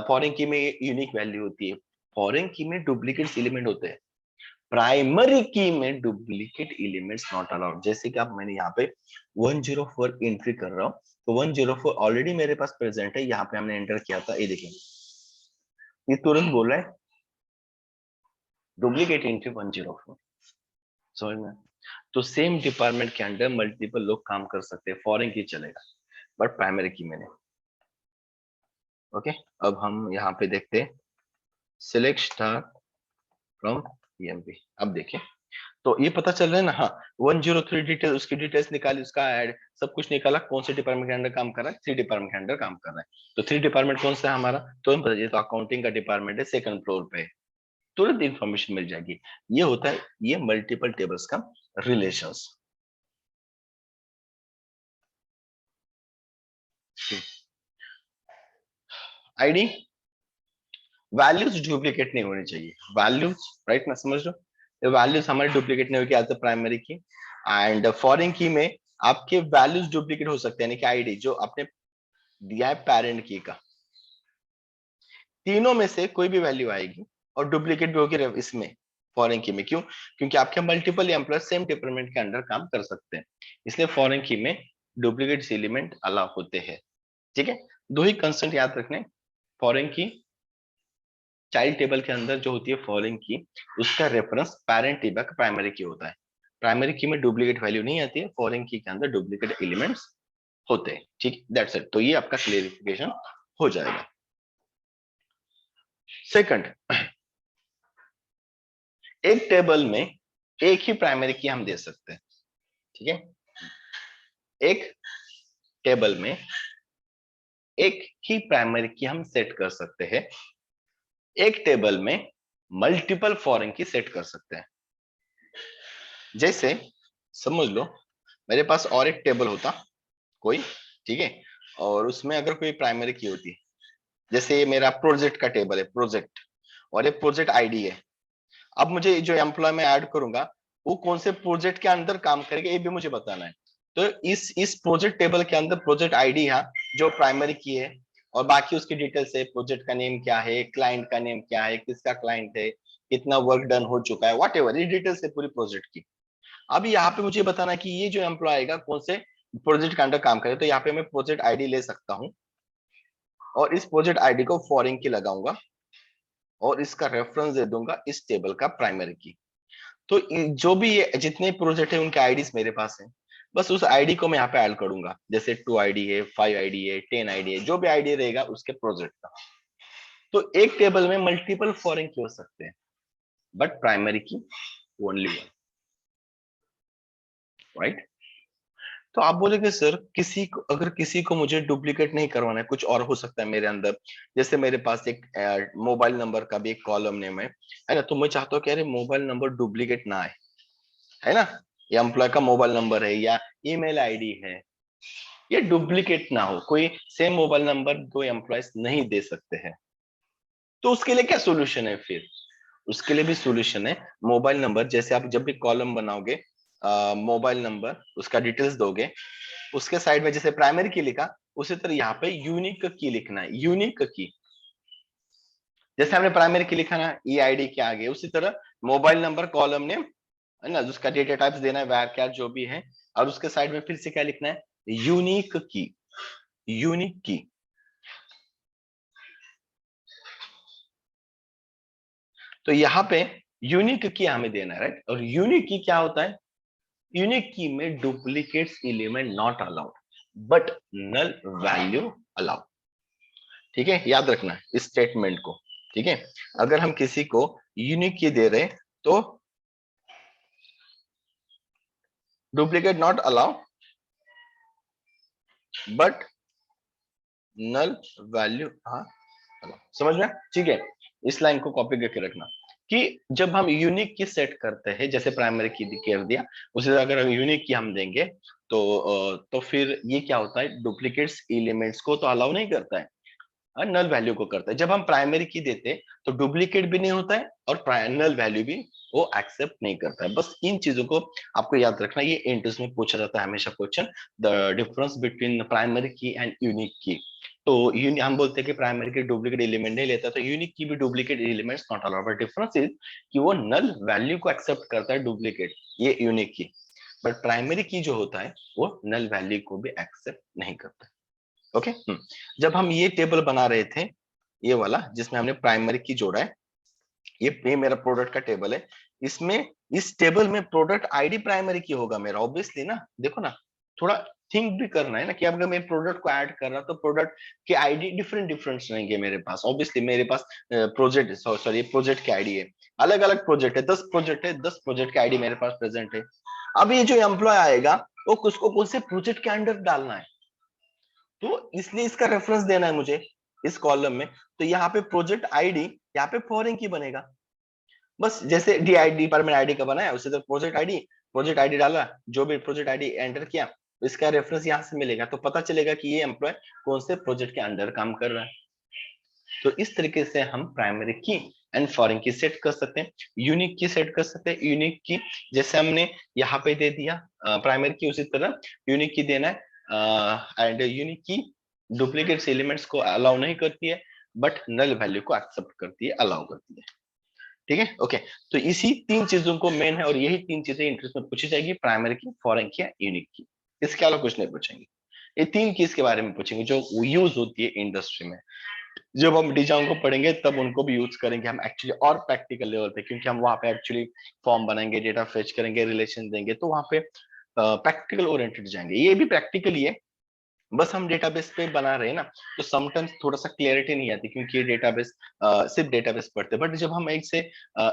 फॉरेन की में यूनिक वैल्यू होती है। फॉरेन की में डुप्लीकेट एलिमेंट होते हैं, प्राइमरी की में डुप्लीकेट एलिमेंट्स नॉट अलाउड। जैसे कि आप मैंने यहाँ पे 104 एंट्री कर रहा हूँ, तो 104 ऑलरेडी मेरे पास प्रेजेंट है, यहाँ पे हमने एंटर किया था। ये देखिए ये तुरंत बोल रहा है डुप्लीकेट एंट्री 104। समझ में? तो सेम डिपार्टमेंट के अंडर मल्टीपल लोग काम कर सकते हैं, फॉरेन की चलेगा बट प्राइमरी की में नहीं। ओके, अब हम यहाँ पे देखते हैं सिलेक्ट स्टार फ्रॉम EMP। अब देखिए तो ये पता चल रहा है ना, हाँ 103 डिटेल, उसकी डिटेल्स निकाली, उसका ऐड सब कुछ निकाला, कौन से डिपार्टमेंट के अंडर काम कर रहा है, 3 डिपार्टमेंट के अंडर काम कर रहा है। तो 3 डिपार्टमेंट कौन सा है हमारा, तो हम बताइए, तो अकाउंटिंग का डिपार्टमेंट है, सेकंड फ्लोर पे, तुरंत इंफॉर्मेशन मिल जाएगी। ये होता है ये मल्टीपल टेबल्स का रिलेशंस। आईडी वैल्यूज डुप्लीकेट नहीं होनी चाहिए, वैल्यूज राइट ना, समझ लो वैल्यूज हमारी डुप्लीकेट नहीं होगी एज अ प्राइमरी की। एंड फॉरेन की में आपके वैल्यूज डुप्लीकेट हो सकते हैं, यानी कि आईडी जो आपने दिया है पेरेंट की का। तीनों में से कोई भी वैल्यू आएगी और डुप्लीकेट भी होगी इसमें फॉरेन की में। क्यों? क्योंकि आपके मल्टीपल एम्प्लॉय सेम डिपार्टमेंट के अंडर काम कर सकते हैं, इसलिए फॉरेन की में डुप्लीकेट एलिमेंट अलाउ होते हैं। ठीक है, दो ही कंसेंट याद रखने, फॉरेन की चाइल्ड टेबल के अंदर जो होती है फॉरेन की, उसका रेफरेंस पेरेंट टेबल का प्राइमरी की होता है। प्राइमरी की में डुप्लीकेट वैल्यू नहीं आती है, फॉरेन की के अंदर डुप्लीकेट एलिमेंट्स होते हैं। ठीक, दैट्स इट। तो ये आपका क्लियरिफिकेशन हो जाएगा। सेकंड, एक टेबल में एक ही प्राइमरी की हम दे सकते हैं। ठीक है, एक टेबल में एक ही प्राइमरी की हम सेट कर सकते हैं, एक टेबल में मल्टीपल फॉरेन की सेट कर सकते हैं। जैसे समझ लो मेरे पास और एक टेबल होता कोई, ठीक है, और उसमें अगर कोई प्राइमरी की होती, जैसे ये मेरा प्रोजेक्ट का टेबल है, प्रोजेक्ट, और एक प्रोजेक्ट आईडी है। अब मुझे जो एम्प्लॉय में ऐड करूंगा वो कौन से प्रोजेक्ट के अंदर काम करेगा ये भी मुझे बताना है। तो इस प्रोजेक्ट टेबल के अंदर प्रोजेक्ट आईडी है जो प्राइमरी की है, और बाकी उसकी डिटेल्स है, प्रोजेक्ट का नेम क्या है, क्लाइंट का नेम क्या है, किसका क्लाइंट है, कितना वर्क डन हो चुका है, वॉट एवर, ये डिटेल्स है पूरी प्रोजेक्ट की। अब यहाँ पे मुझे बताना है कि ये जो एम्प्लॉय आएगा कौन से प्रोजेक्ट के अंडर काम करे। तो यहाँ पे मैं प्रोजेक्ट आईडी ले सकता हूँ और इस प्रोजेक्ट आईडी को फॉरेन की लगाऊंगा और इसका रेफरेंस दे दूंगा इस टेबल का प्राइमरी की। तो जो भी ये जितने प्रोजेक्ट है उनके आईडीज मेरे पास है, बस उस आईडी को मैं यहाँ पे ऐड करूंगा। जैसे 2 आईडी है, 5 आईडी है, 10 आईडी है, जो भी आईडी रहेगा उसके प्रोजेक्ट का। तो एक टेबल में मल्टीपल फॉरेन की हो सकते हैं, बट प्राइमरी की ओनली वन, राइट। तो आप बोलेंगे सर किसी को, अगर किसी को मुझे डुप्लीकेट नहीं करवाना है, कुछ और हो सकता है मेरे अंदर, जैसे मेरे पास एक मोबाइल नंबर का भी एक कॉलम नेम है ना, तो मैं चाहता हूँ कि अरे मोबाइल नंबर डुप्लीकेट ना आए, है ना, या एम्प्लॉय का मोबाइल नंबर है या ईमेल आईडी है, ये डुप्लीकेट ना हो, कोई सेम मोबाइल नंबर दो एम्प्लॉयज नहीं दे सकते हैं। तो उसके लिए क्या सोल्यूशन है फिर? उसके लिए भी सोल्यूशन है। मोबाइल नंबर, जैसे आप जब भी कॉलम बनाओगे, मोबाइल नंबर उसका डिटेल्स दोगे, उसके साइड में जैसे प्राइमरी की लिखा, उसी तरह यहाँ पे यूनिक की लिखना है, यूनिक की। जैसे हमने प्राइमरी की लिखा ना ई आई डी के आगे, उसी तरह मोबाइल नंबर कॉलम नेम, है ना, उसका डेटा टाइप्स देना है, वैर क्या जो भी है, और उसके साइड में फिर से क्या लिखना है, यूनिक की, यूनिक की। तो यहाँ पे यूनिक की हमें देना है, राइट। और यूनिक की क्या होता है? यूनिक की में duplicates element not allowed but null value allowed. ठीक है, याद रखना इस स्टेटमेंट को। ठीक है, अगर हम किसी को यूनिक की दे रहे तो duplicate not allow but null value हाँ अलाउ। समझ में? ठीक है, इस लाइन को कॉपी करके रखना कि जब हम यूनिक की सेट करते हैं, जैसे प्राइमरी की कर दिया, उसे अगर हम यूनिक की हम देंगे तो फिर ये क्या होता है, डुप्लीकेट्स एलिमेंट्स को तो अलाउ नहीं करता है, नल वैल्यू को करता है। जब हम प्राइमरी की देते हैं तो डुप्लीकेट भी नहीं होता है और नल वैल्यू भी वो एक्सेप्ट नहीं करता है। बस इन चीजों को आपको याद रखना, ये एंट्रीज में पूछा जाता है हमेशा question, the difference between primary की एंड यूनिक की। तो हम बोलते हैं कि प्राइमरी की डुप्लीकेट एलिमेंट नहीं लेता, तो यूनिक की भी duplicate elements not allowed, but difference is कि वो नल वैल्यू को एक्सेप्ट करता है डुप्लीकेट, ये यूनिक की, बट प्राइमरी की जो होता है वो नल वैल्यू को भी एक्सेप्ट नहीं करता। ओके। जब हम ये टेबल बना रहे थे, ये वाला जिसमें हमने प्राइमरी की जोड़ा है, ये मेरा प्रोडक्ट का टेबल है, इसमें इस टेबल में प्रोडक्ट आईडी प्राइमरी की होगा मेरा, ऑब्वियसली ना। देखो ना, थोड़ा थिंक भी करना है ना कि अगर मैं प्रोडक्ट को ऐड कर रहा तो प्रोडक्ट के आईडी डिफरेंट डिफरेंट रहेंगे मेरे पास। ऑब्वियसली मेरे पास प्रोजेक्ट, सॉरी, प्रोजेक्ट की आईडी है, अलग अलग प्रोजेक्ट है, 10 प्रोजेक्ट है, 10 प्रोजेक्ट की आईडी मेरे पास प्रेजेंट है। अब ये जो एम्प्लॉय आएगा वो उसको कौन से प्रोजेक्ट के अंडर डालना है, तो इसलिए इसका रेफरेंस देना है मुझे इस कॉलम में। तो यहाँ पे प्रोजेक्ट आईडी, यहाँ पे फॉरेन की बनेगा। बस जैसे डी आई डिपार्टमेंट आईडी का बनाया उसी तरह प्रोजेक्ट आईडी डाला, जो भी प्रोजेक्ट आईडी एंटर किया इसका रेफरेंस यहाँ से मिलेगा, तो पता चलेगा कि ये एम्प्लॉय कौन से प्रोजेक्ट के अंडर काम कर रहा है। तो इस तरीके से हम प्राइमरी की एंड फॉरेन की सेट कर सकते हैं, यूनिक की सेट कर सकते हैं। यूनिक की जैसे हमने यहाँ पे दे दिया प्राइमरी की, उसी तरह यूनिक की देना है, एंड यूनिक की डुप्लीकेट एलिमेंट्स को अलाउ नहीं करती है, बट नल वैल्यू को एक्सेप्ट करती है, अलाउ करती है। ठीक है, ओके। तो इसी 3 चीजों को मेन है, और यही 3 चीजें इंटरेस्ट में पूछी जाएगी, प्राइमरी की, फॉरेन की या यूनिक की। इसके अलावा कुछ नहीं पूछेंगे। ये 3 चीज के बारे में पूछेंगे जो यूज होती है इंडस्ट्री में। जब हम डिजाइन को पढ़ेंगे तब उनको भी यूज करेंगे हम एक्चुअली, और प्रैक्टिकल लेवल पे, क्योंकि हम वहां पे एक्चुअली फॉर्म बनाएंगे, डेटा फेच करेंगे, रिलेशन देंगे, तो वहां पे प्रैक्टिकल ओरिएंटेड जाएंगे। ये भी प्रैक्टिकल ही है, बस हम डेटाबेस पे बना रहे हैं ना, तो समटाइम्स थोड़ा सा क्लियरिटी नहीं आती, क्योंकि ये डेटाबेस सिर्फ डेटाबेस पढ़ते हैं। बट जब हम एक से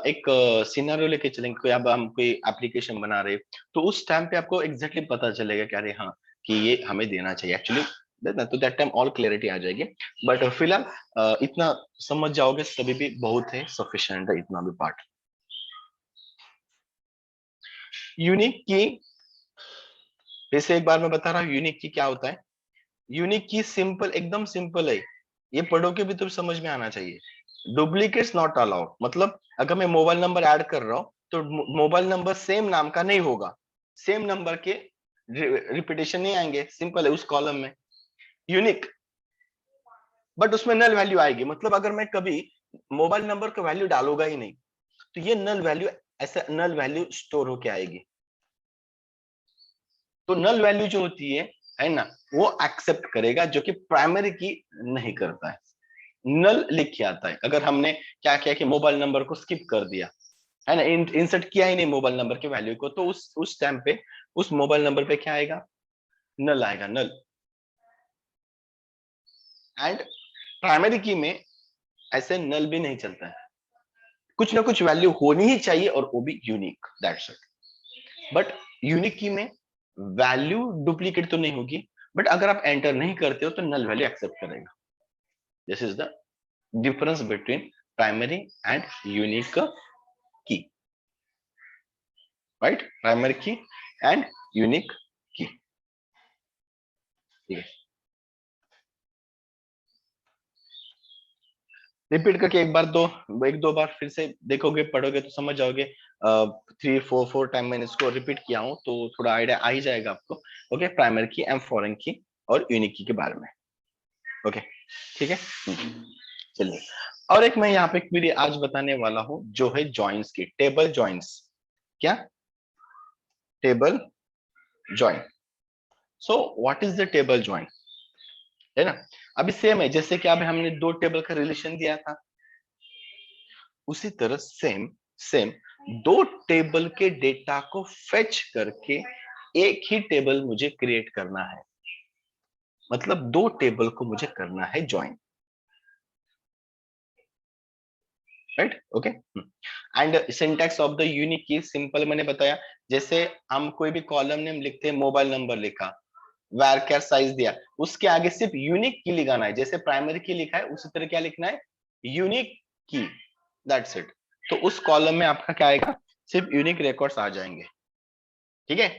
एक सिनेरियो लेके चलेंगे, कोई अब हम कोई एप्लीकेशन बना रहे, तो उस टाइम पे आपको एग्जैक्टली पता चलेगा कि अरे हाँ, कि ये हमें देना चाहिए एक्चुअली, तो दैट टाइम ऑल क्लियरिटी आ जाएगी। बट फिलहाल इतना समझ जाओगे तभी भी बहुत है, सफिशिएंट है इतना भी पार्ट। यूनिक की, फिर से एक बार मैं बता रहा हूँ यूनिक की क्या होता है। यूनिक की सिंपल, एकदम सिंपल है, ये पढ़ो के भी तो समझ में आना चाहिए। डुप्लीकेट्स नॉट अलाउड, मतलब अगर मैं मोबाइल नंबर ऐड कर रहा हूं तो मोबाइल नंबर सेम नाम का नहीं होगा, सेम नंबर के रिपीटेशन नहीं आएंगे, सिंपल है उस कॉलम में। यूनिक, बट उसमें नल वैल्यू आएगी, मतलब अगर मैं कभी मोबाइल नंबर का वैल्यू डालूंगा ही नहीं, तो ये नल वैल्यू, ऐसा नल वैल्यू स्टोर होके आएगी। तो नल वैल्यू जो होती है ना, वो एक्सेप्ट करेगा, जो कि प्राइमरी की नहीं करता है। नल लिख के आता है। अगर हमने क्या किया कि मोबाइल नंबर को स्किप कर दिया, है ना, इंसर्ट किया ही नहीं मोबाइल नंबर के वैल्यू को, तो उस टाइम पे उस मोबाइल नंबर पे क्या आएगा, नल आएगा, नल। एंड प्राइमरी की में ऐसे नल भी नहीं चलता है, कुछ ना कुछ वैल्यू होनी ही चाहिए, और वो भी unique, that's it. But unique key में वैल्यू डुप्लीकेट तो नहीं होगी, बट अगर आप एंटर नहीं करते हो तो नल वैल्यू एक्सेप्ट करेगा। This is the difference between primary and unique key, right? Primary key and unique key, ठीक है। रिपीट करके एक दो बार फिर से देखोगे, पढ़ोगे तो समझ जाओगे। 3 4 टाइम मैंने इसको रिपीट किया हूं, तो थोड़ा आइडिया आ ही जाएगा आपको। ओके, प्राइमरी की एंड फॉरेन की और यूनिक की के बारे में। ओके, ठीक है। चलिए, और एक मैं यहाँ पे क्वेरी आज बताने वाला हूँ, जो है जॉइंस की, टेबल जॉइंस। क्या? Table join. So what is the table join, है ना। अभी सेम है, जैसे कि अब हमने 2 टेबल का रिलेशन दिया था, उसी तरह सेम सेम 2 टेबल के डेटा को फेच करके एक ही टेबल मुझे क्रिएट करना है, मतलब 2 टेबल को मुझे करना है join, right. Okay, and syntax of the unique की सिंपल मैंने बताया। जैसे हम कोई भी कॉलम नेम लिखते हैं, मोबाइल नंबर लिखा, varchar साइज दिया, उसके आगे सिर्फ यूनिक की लिखाना है। जैसे प्राइमरी की लिखा है, उसी तरह क्या लिखना है, यूनिक की, दैट्स इट। तो उस कॉलम में आपका क्या आएगा, सिर्फ यूनिक रिकॉर्ड्स आ जाएंगे, ठीक है।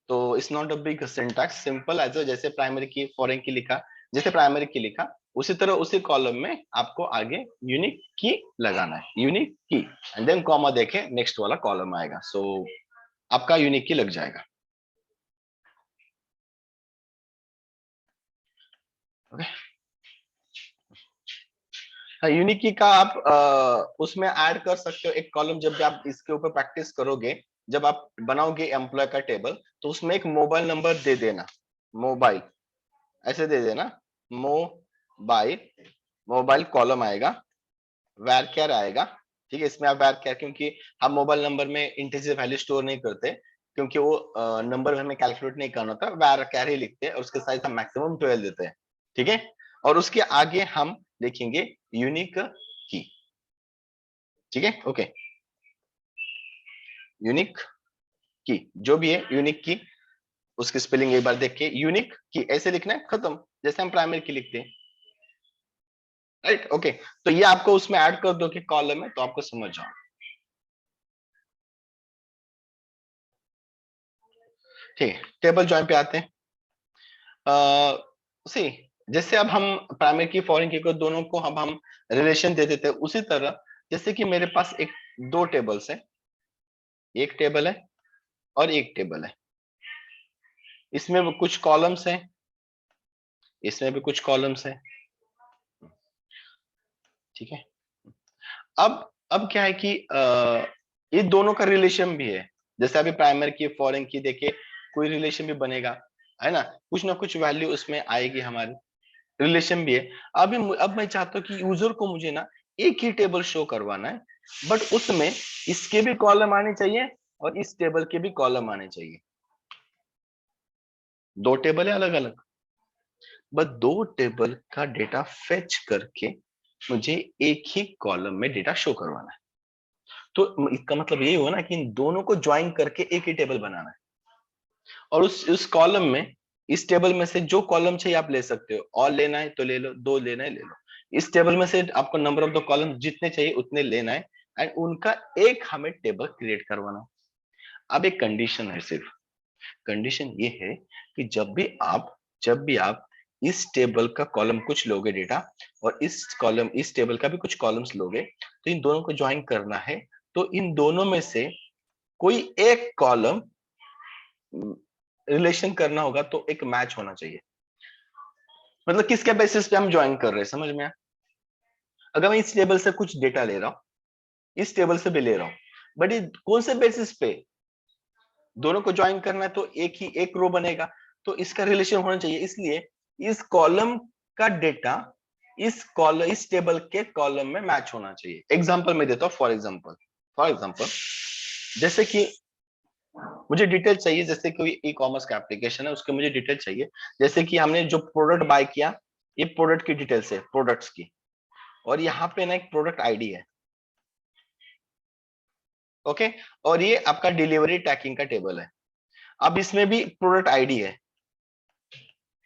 तो it's not a big syntax, simple as जैसे प्राइमरी की, फॉरेन की लिखा, जैसे प्राइमरी की लिखा, उसी तरह उसी कॉलम में आपको आगे यूनिक की लगाना है, यूनिक की, एंड देन कॉमा देके नेक्स्ट वाला कॉलम आएगा, सो आपका यूनिक की लग जाएगा। ओके, हाँ, यूनिक की का आप उसमें ऐड कर सकते हो एक कॉलम, जब भी आप इसके ऊपर प्रैक्टिस करोगे, जब आप बनाओगे एम्प्लॉय का टेबल, तो उसमें एक मोबाइल नंबर दे देना, मोबाइल ऐसे दे देना, मोबाइल, मोबाइल कॉलम आएगा, varchar आएगा, ठीक है। इसमें आप varchar, क्योंकि हम मोबाइल नंबर में इंटीजर वैल्यू स्टोर नहीं करते, क्योंकि वो नंबर हमें कैलकुलेट नहीं करना होता, varchar ही लिखते हैं, और उसके साइज हम मैक्सिमम 12 देते हैं, ठीक है। और उसके आगे हम लिखेंगे यूनिक की, ठीक है। ओके, यूनिक की जो भी है, यूनिक की, उसकी स्पेलिंग एक बार देख के, यूनिक की ऐसे लिखना है, खत्म, जैसे हम प्राइमरी की लिखते हैं, राइट। ओके, तो ये आपको उसमें ऐड कर दो कि कॉलम है, तो आपको समझ जाओ, ठीक है। टेबल जॉइन पे आते हैं। सी, जैसे अब हम प्राइमरी की, फॉरेन की को, दोनों को हम रिलेशन दे देते हैं, उसी तरह जैसे कि मेरे पास एक 2 टेबल्स है, एक टेबल है और एक टेबल है, इसमें वो कुछ कॉलम्स हैं, इसमें भी कुछ कॉलम्स हैं, ठीक है। अब क्या है कि ये दोनों का रिलेशन भी है, जैसे अभी प्राइमरी की फॉरेन की देखिए, कोई रिलेशन भी बनेगा, है ना, कुछ ना कुछ वैल्यू उसमें आएगी हमारी, रिलेशन भी है। अब मैं चाहता हूँ कि यूजर को मुझे ना एक ही टेबल शो करवाना है, बट उसमें इसके भी कॉलम आने चाहिए और इस टेबल के भी कॉलम आने चाहिए। दो टेबल है अलग अलग, बस दो टेबल का डेटा फेच करके मुझे एक ही कॉलम में डेटा शो करवाना है। तो इसका मतलब ये हुआ ना कि इन दोनों को ज्वाइन करके एक ही टेबल बनाना है, और उस कॉलम में, इस टेबल में से जो कॉलम चाहिए आप ले सकते हो, और लेना है तो ले लो, दो लेना है ले लो। इस टेबल में से आपको नंबर ऑफ द कॉलम जितने चाहिए उतने लेना है, एंड उनका एक हमें टेबल क्रिएट करवाना है। अब एक कंडीशन है, सिर्फ कंडीशन ये है कि जब भी आप इस टेबल का कॉलम कुछ लोगे डेटा, और इस टेबल का भी कुछ कॉलम्स लोगे, तो इन दोनों को ज्वाइन करना है, तो इन दोनों में से कोई एक कॉलम रिलेशन करना होगा, तो एक मैच होना चाहिए। मतलब किसके बेसिस पे हम ज्वाइन कर रहे हैं, समझ में आया? अगर मैं इस टेबल से कुछ डेटा ले रहा हूं, इस टेबल से भी ले रहा हूं, बट ये कौन से बेसिस पे दोनों को ज्वाइन करना है, तो एक रो बनेगा, तो इसका रिलेशन होना चाहिए, इसलिए इस कॉलम का डेटा इस टेबल के कॉलम में मैच होना चाहिए। एग्जांपल मैं देता हूं, फॉर एग्जांपल जैसे कि मुझे डिटेल चाहिए, जैसे कोई ई कॉमर्स का एप्लीकेशन है, उसके मुझे डिटेल चाहिए, जैसे कि हमने जो प्रोडक्ट बाय किया, ये प्रोडक्ट की डिटेल्स है, प्रोडक्ट्स की, और यहाँ पे ना एक प्रोडक्ट आईडी है, ओके, और ये आपका डिलीवरी ट्रैकिंग का टेबल है। अब इसमें भी प्रोडक्ट आईडी है,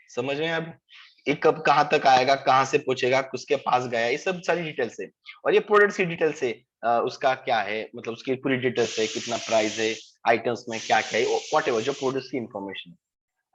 समझ में? अब ये कब कहाँ तक आएगा, कहाँ से पूछेगा, किसके पास गया, ये सब सारी डिटेल्स है। और ये प्रोडक्ट्स की डिटेल्स है, उसका क्या है, मतलब उसकी पूरी डिटेल्स है, कितना प्राइस है, आइटम्स में क्या क्या है, व्हाटएवर जो प्रोडक्ट्स की इंफॉर्मेशन है।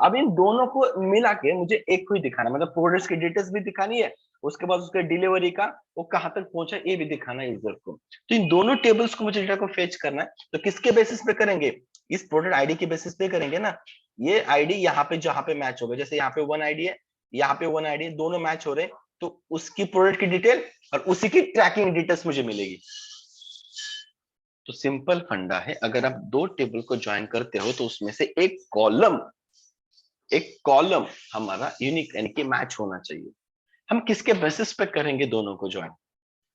अब इन दोनों को मिला के मुझे एक को ही दिखाना, मतलब प्रोडक्ट्स की डिटेल्स भी दिखानी है, उसके बाद उसके डिलीवरी का वो कहाँ तक पहुंचा ये भी दिखाना है यूजर को। तो इन दोनों टेबल्स को मुझे डेटा को फेच करना है, तो किसके बेसिस पे करेंगे? इस प्रोडक्ट आईडी के बेसिस पे करेंगे ना। ये आईडी यहाँ पे जहां पे मैच होगा, जैसे यहाँ पे वन आईडी है, यहाँ पे वन आईडी है, दोनों मैच हो रहे हैं, तो उसकी प्रोडक्ट की डिटेल और उसी की ट्रैकिंग डिटेल्स मुझे मिलेगी। तो सिंपल फंडा है, अगर आप दो टेबल को ज्वाइन करते हो, तो उसमें से एक कॉलम हमारा यूनिक यानी कि मैच होना चाहिए। हम किसके बेसिस पे करेंगे दोनों को ज्वाइन?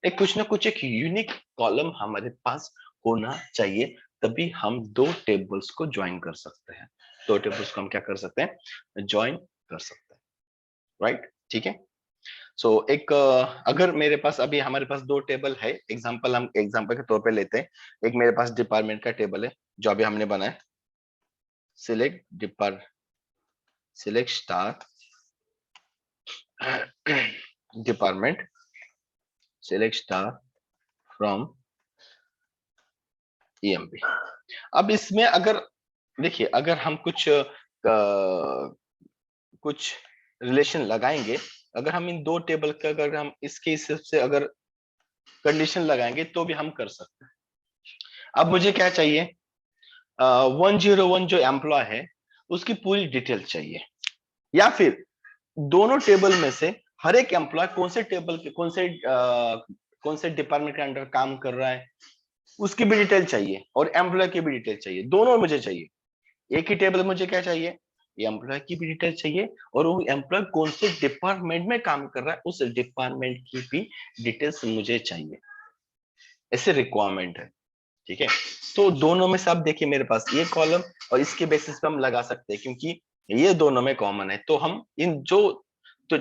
एक कुछ ना कुछ एक यूनिक कॉलम हमारे पास होना चाहिए, तभी हम दो टेबल्स को ज्वाइन कर सकते हैं। दो टेबल्स को हम क्या कर सकते हैं? ज्वाइन कर सकते हैं, राइट? ठीक है। सो एक अगर मेरे पास अभी हमारे पास दो टेबल है, हम एग्जांपल के तौर पे लेते हैं। एक मेरे पास डिपार्टमेंट का टेबल है जो अभी हमने बनाया, select star department, select star from EMP. अब इसमें अगर देखिए, अगर हम कुछ रिलेशन लगाएंगे, अगर हम इन दो टेबल का अगर हम इसके हिसाब से अगर कंडीशन लगाएंगे तो भी हम कर सकते हैं। अब मुझे क्या चाहिए? 101 जो एम्प्लॉय है उसकी पूरी डिटेल चाहिए, या फिर दोनों टेबल में से हर एक एम्प्लॉय कौन से डिपार्टमेंट के अंडर काम कर रहा है उसकी भी डिटेल चाहिए, और एम्प्लॉय की भी डिटेल चाहिए, दोनों मुझे चाहिए। एक ही टेबल मुझे क्या चाहिए? एम्प्लॉय की भी डिटेल चाहिए, और वो एम्प्लॉय कौन से डिपार्टमेंट में काम कर रहा है उस डिपार्टमेंट की भी डिटेल्स मुझे चाहिए, ऐसे रिक्वायरमेंट है। ठीक है। तो दोनों में से आप देखिए, मेरे पास ये कॉलम और इसके बेसिस पे हम लगा सकते हैं, क्योंकि ये दोनों में कॉमन है, तो हम इन जो तो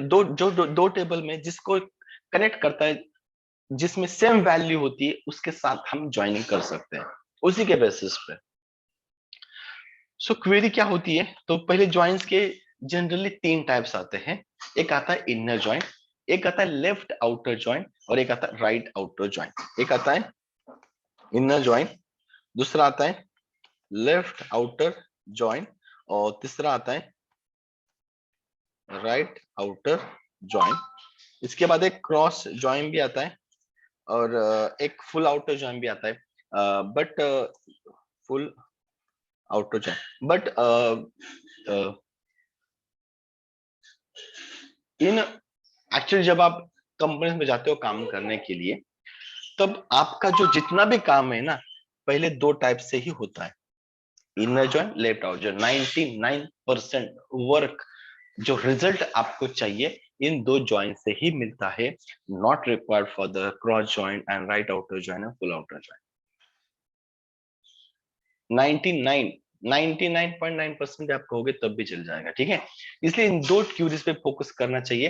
दो टेबल में जिसको कनेक्ट करता है, जिसमें सेम वैल्यू होती है, उसके साथ हम ज्वाइनिंग कर सकते हैं उसी के बेसिस पे। सो क्वेरी क्या होती है? तो पहले ज्वाइंस के जनरली तीन टाइप्स आते हैं। एक आता है इनर ज्वाइन, एक आता है लेफ्ट आउटर ज्वाइन, और एक आता है राइट आउटर ज्वाइन। एक आता है इनर ज्वाइन, दूसरा आता है लेफ्ट आउटर ज्वाइन, और तीसरा आता है राइट आउटर ज्वाइन। इसके बाद एक क्रॉस ज्वाइन भी आता है, और एक फुल आउटर ज्वाइन भी आता है, but full outer join, but in actually जब आप कंपनी में जाते हो काम करने के लिए, तब आपका जो जितना भी काम है ना, पहले दो टाइप से ही होता है, inner joint, left out joint. 99% work जो रिजल्ट आपको चाहिए इन दो जॉइंट से ही मिलता है, not required for the cross joint and right outer joint and full outer joint. 99.9% आप कहोगे तब भी चल जाएगा, ठीक है। इसलिए इन दो क्यूरीज पे फोकस करना चाहिए।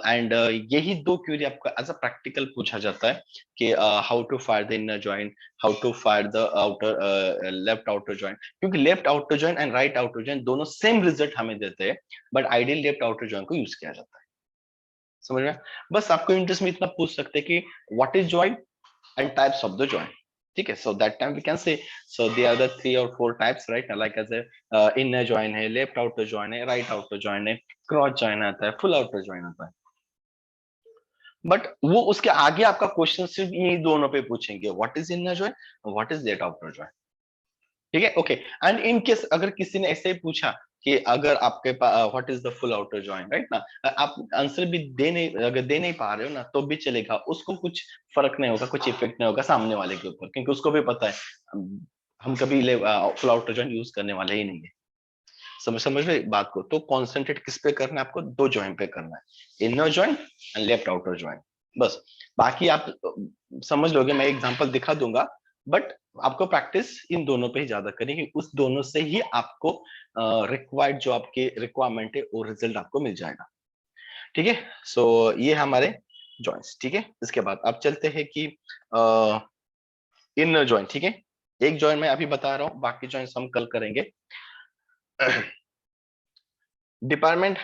एंड यही दो क्यूरी आपका एज अ प्रैक्टिकल पूछा जाता है कि how to fire the inner joint, how to fire the outer left outer joint, क्योंकि left outer joint and right outer joint दोनों सेम रिजल्ट हमें देते हैं, but ideal left outer joint को यूज किया जाता है। समझ में? बस आपको इंटरेस्ट में इतना पूछ सकते हैं कि what is joint and types of the joint. ठीक है, so that time we can say, so there are the 3 or 4 types, right? Like as a inner joint है, left outer joint है, right outer joint है, cross joint आता है, full outer joint आता है। But वो उसके आगे आपका क्वेश्चन सिर्फ ये दोनों पे पूछेंगे, what is inner joint, what is left outer joint. ठीक है, ओके। एंड इन केस अगर किसी ने ऐसे ही पूछा कि अगर आपके पास what is the full outer joint, right ना, आप आंसर भी दे नहीं, अगर दे नहीं पा रहे हो ना तो भी चलेगा, उसको कुछ फर्क नहीं होगा, कुछ इफेक्ट नहीं होगा सामने वाले के ऊपर, क्योंकि उसको भी पता है हम कभी फुल आउटर जॉइंट यूज करने वाले ही नहीं है। समझ रहे बात को? तो कॉन्सेंट्रेट किस पे करना है आपको? दो जॉइंट पे करना है, inner joint and left outer joint, बस। बाकी आप समझ लोगे, मैं एग्जांपल दिखा दूंगा, बट आपको प्रैक्टिस इन दोनों पे ही ज्यादा करनी है, उस दोनों से ही आपको रिक्वायर्ड जो आपके रिक्वायरमेंट है वो रिजल्ट आपको मिल जाएगा। ठीक है, सो ये हमारे जॉइंट्स। ठीक है, इसके बाद आप चलते हैं कि इनर जॉइंट। ठीक है, एक जॉइंट मैं अभी बता रहा हूँ, बाकी जॉइंट्स हम कल करेंगे। Department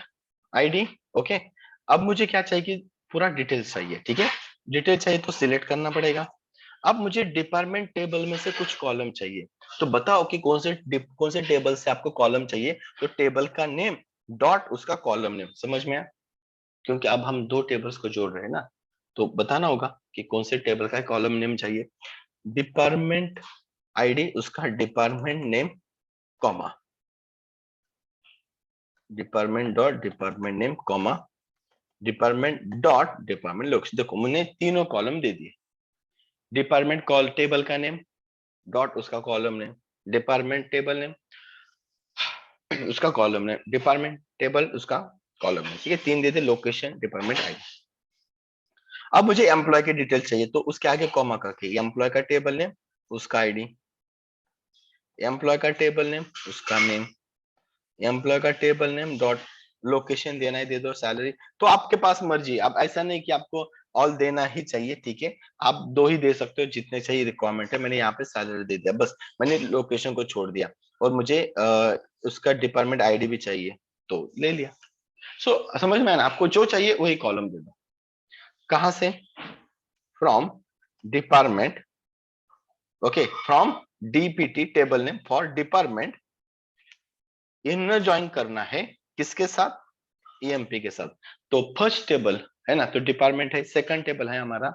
ID, okay. अब मुझे क्या चाहिए कि पूरा डिटेल्स चाहिए, ठीक है। डिटेल चाहिए तो सिलेक्ट करना पड़ेगा। अब मुझे डिपार्टमेंट टेबल में से कुछ कॉलम चाहिए, तो बताओ कि कौन से टेबल से आपको कॉलम चाहिए। तो टेबल का नेम डॉट उसका कॉलम नेम, समझ में आया? क्योंकि अब हम दो टेबल्स को जोड़ रहे हैं ना, तो बताना होगा कि कौन से टेबल का कॉलम नेम चाहिए। डिपार्टमेंट आईडी उसका department name, comma, department dot department name, comma, department dot department location. देखो मैंने तीनों कॉलम दे दिए। डिपार्टमेंट कॉल टेबल का नेम डॉट उसका column name, department table name उसका कॉलम नेम, डिपार्टमेंट टेबल उसका कॉलम नेम। ठीक है, तीन दे दे, लोकेशन, डिपार्टमेंट आईडी। अब मुझे एम्प्लॉय की डिटेल चाहिए, तो उसके आगे कॉमा करके एम्प्लॉय का टेबल नेम उसका आईडी, एम्प्लॉय का टेबल नेम उसका नेम, एम्प्लॉय का टेबल नेम डॉट लोकेशन देना है दे दो, सैलरी तो आपके पास मर्जी। अब ऐसा नहीं कि आपको ऑल देना ही चाहिए, ठीक है, आप दो ही दे सकते हो जितने चाहिए रिक्वायरमेंट है। मैंने यहाँ पे सैलरी दे दिया, बस मैंने लोकेशन को छोड़ दिया, और मुझे उसका डिपार्टमेंट आईडी भी चाहिए तो ले लिया। सो समझ में आया ना? आपको जो चाहिए वही कॉलम दे दो। कहां से? From department, okay, from DPT table name for department, inner join करना है किसके साथ? ईएमपी के साथ। तो फर्स्ट टेबल है ना, तो डिपार्टमेंट है, सेकंड टेबल है हमारा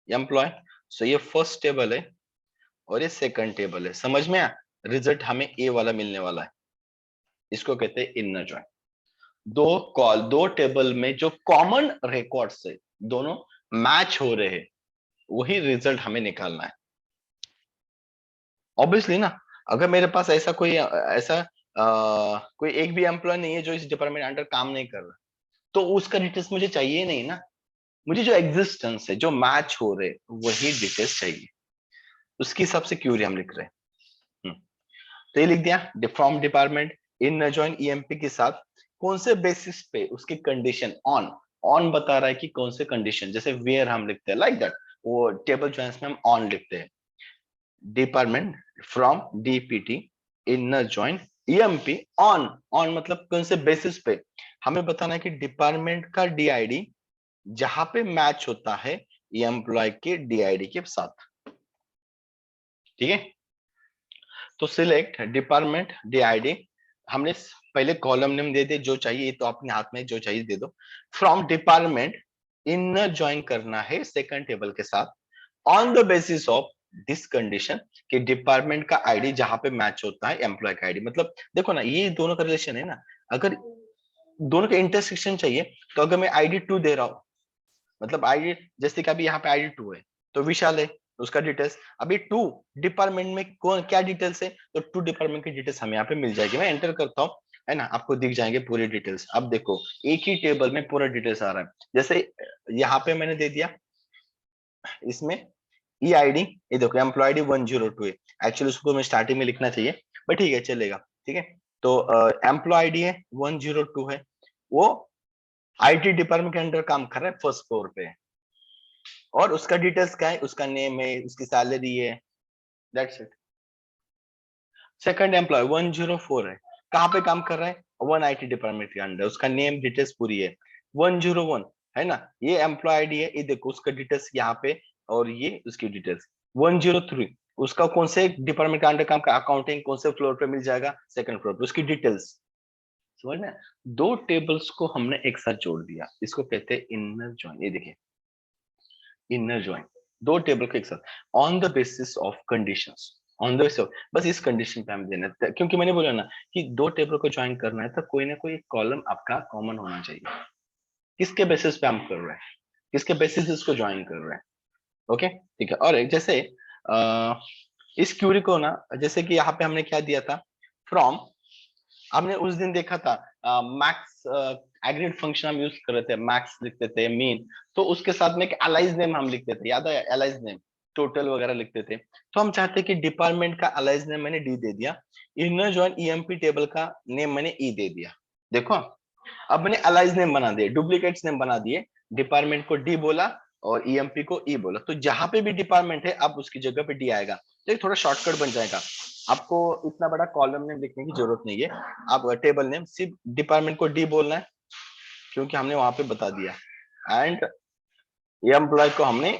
एम्प्लॉय। सो ये फर्स्ट टेबल है और ये सेकंड टेबल है। समझ में आया? रिजल्ट हमें ए वाला मिलने वाला है, इसको कहते हैं इनर ज्वाइन। दो टेबल में जो कॉमन रिकॉर्ड्स है दोनों मैच हो रहे हैं, वही रिजल्ट हमें निकालना है। ऑब्वियसली ना, अगर मेरे पास कोई एक भी एम्प्लॉय नहीं है जो इस डिपार्टमेंट अंडर काम नहीं कर रहा, तो उसका डिटेल्स मुझे चाहिए नहीं ना। मुझे जो एग्जिस्टेंस है, जो मैच हो रहे, वही डिटेल्स चाहिए। उसके हिसाब से क्यूरी हम लिख रहे हैं। तो ये लिख दिया, from department in join EMP के साथ कौन से बेसिस पे उसकी कंडीशन ऑन, ऑन बता रहा है कि कौन से कंडीशन, जैसे वेयर हम लिखते हैं लाइक दैट, वो टेबल जॉइंस में हम ऑन लिखते हैं। Department from DPT inner join EMP on, on मतलब कौन से बेसिस पे, हमें बताना है कि डिपार्टमेंट का डीआईडी जहां पे मैच होता है एम्प्लॉय के डीआईडी के साथ। ठीक है, तो सिलेक्ट डिपार्टमेंट डीआईडी, हमने पहले कॉलम नेम दे दे जो चाहिए, तो अपने हाथ में जो चाहिए दे दो। फ्रॉम डिपार्टमेंट इनर ज्वाइन करना है सेकंड टेबल के साथ, on the basis of this condition कि डिपार्टमेंट का आईडी जहां पे मैच होता है एम्प्लॉय का आईडी। मतलब देखो ना, ये दोनों का रिलेशन है ना, अगर दोनों के इंटरसेक्शन चाहिए। तो अगर मैं आईडी 2 दे रहा हूँ, मतलब आईडी जैसे कि अभी यहाँ पे आईडी 2 है, तो विशाल है, उसका डिटेल्स। अभी 2 डिपार्टमेंट में कौन क्या डिटेल्स है, तो 2 डिपार्टमेंट की डिटेल्स हमें यहाँ पे मिल जाएगी। मैं एंटर करता हूँ, है ना, आपको दिख जाएंगे पूरे डिटेल्स। अब देखो एक ही टेबल में पूरा डिटेल्स आ रहा है। जैसे यहाँ पे मैंने दे दिया इसमें ई आई डी, ये देखो एम्प्लॉय आईडी 102 है। एक्चुअली उसको मैं स्टार्टिंग में लिखना चाहिए, बट ठीक है चलेगा। ठीक है, तो एम्प्लॉय आईडी है 102 है, वो आईटी डिपार्टमेंट के अंडर काम कर रहा है, फर्स्ट फ्लोर पे है। और उसका डिटेल्स क्या है, उसका नेम है, उसकी सैलरी है, दैट्स इट। सेकंड एम्प्लॉय 104 है, कहाँ पे काम कर रहा है, वन आईटी डिपार्टमेंट के अंडर, उसका नेम डिटेल्स पूरी है। 101 है ना, ये एम्प्लॉय आईडी है, ये देखो उसका डिटेल्स यहाँ पे, और ये उसकी डिटेल्स। 103 उसका कौन से डिपार्टमेंट के अंडर काम का, अकाउंटिंग, कौन से फ्लोर पे मिल जाएगा, सेकंड फ्लोर पे, उसकी डिटेल्स। समझ में, दो टेबल्स को हमने एक साथ जोड़ दिया, इसको कहते हैं इनर जॉइन। ये देखिए इनर जॉइन, दो टेबल को एक साथ, on the basis of conditions, on the basis, बस इस कंडीशन पे हमें देना है, क्योंकि मैंने बोला ना कि दो टेबल को ज्वाइन करना है तो कोई ना कोई कॉलम आपका कॉमन होना चाहिए। किसके बेसिस पे हम कर रहे हैं, किसके बेसिस इसको ज्वाइन कर रहे हैं। ओके ठीक है। और एक जैसे इस क्यूरी को ना, जैसे कि यहाँ पे हमने क्या दिया था, फ्रॉम, हमने उस दिन देखा था मैक्स एग्रीगेट फंक्शन हम यूज कर रहे थे, मैक्स लिखते थे, मीन, तो उसके साथ में एक अलाइज नेम हम लिखते थे, याद है अलाइज नेम, टोटल वगैरह लिखते थे। तो हम चाहते हैं कि डिपार्टमेंट का अलाइज नेम मैंने डी दे दिया, इनर जॉइन ईएमपी टेबल का नेम मैंने ई दे दिया। देखो अब मैंने अलाइज नेम बना दिए, डुप्लीकेट्स नेम बना दिए, डिपार्टमेंट को डी बोला और ईएमपी को ई बोला, तो जहां पे भी डिपार्टमेंट है अब उसकी जगह पे डी आएगा, तो एक थोड़ा शॉर्टकट बन जाएगा। आपको इतना बड़ा कॉलम नेम लिखने की जरूरत नहीं है, आप टेबल नेम सिर्फ डिपार्टमेंट को डी बोलना है, क्योंकि हमने वहां पे बता दिया, एंड एम्प्लॉय को हमने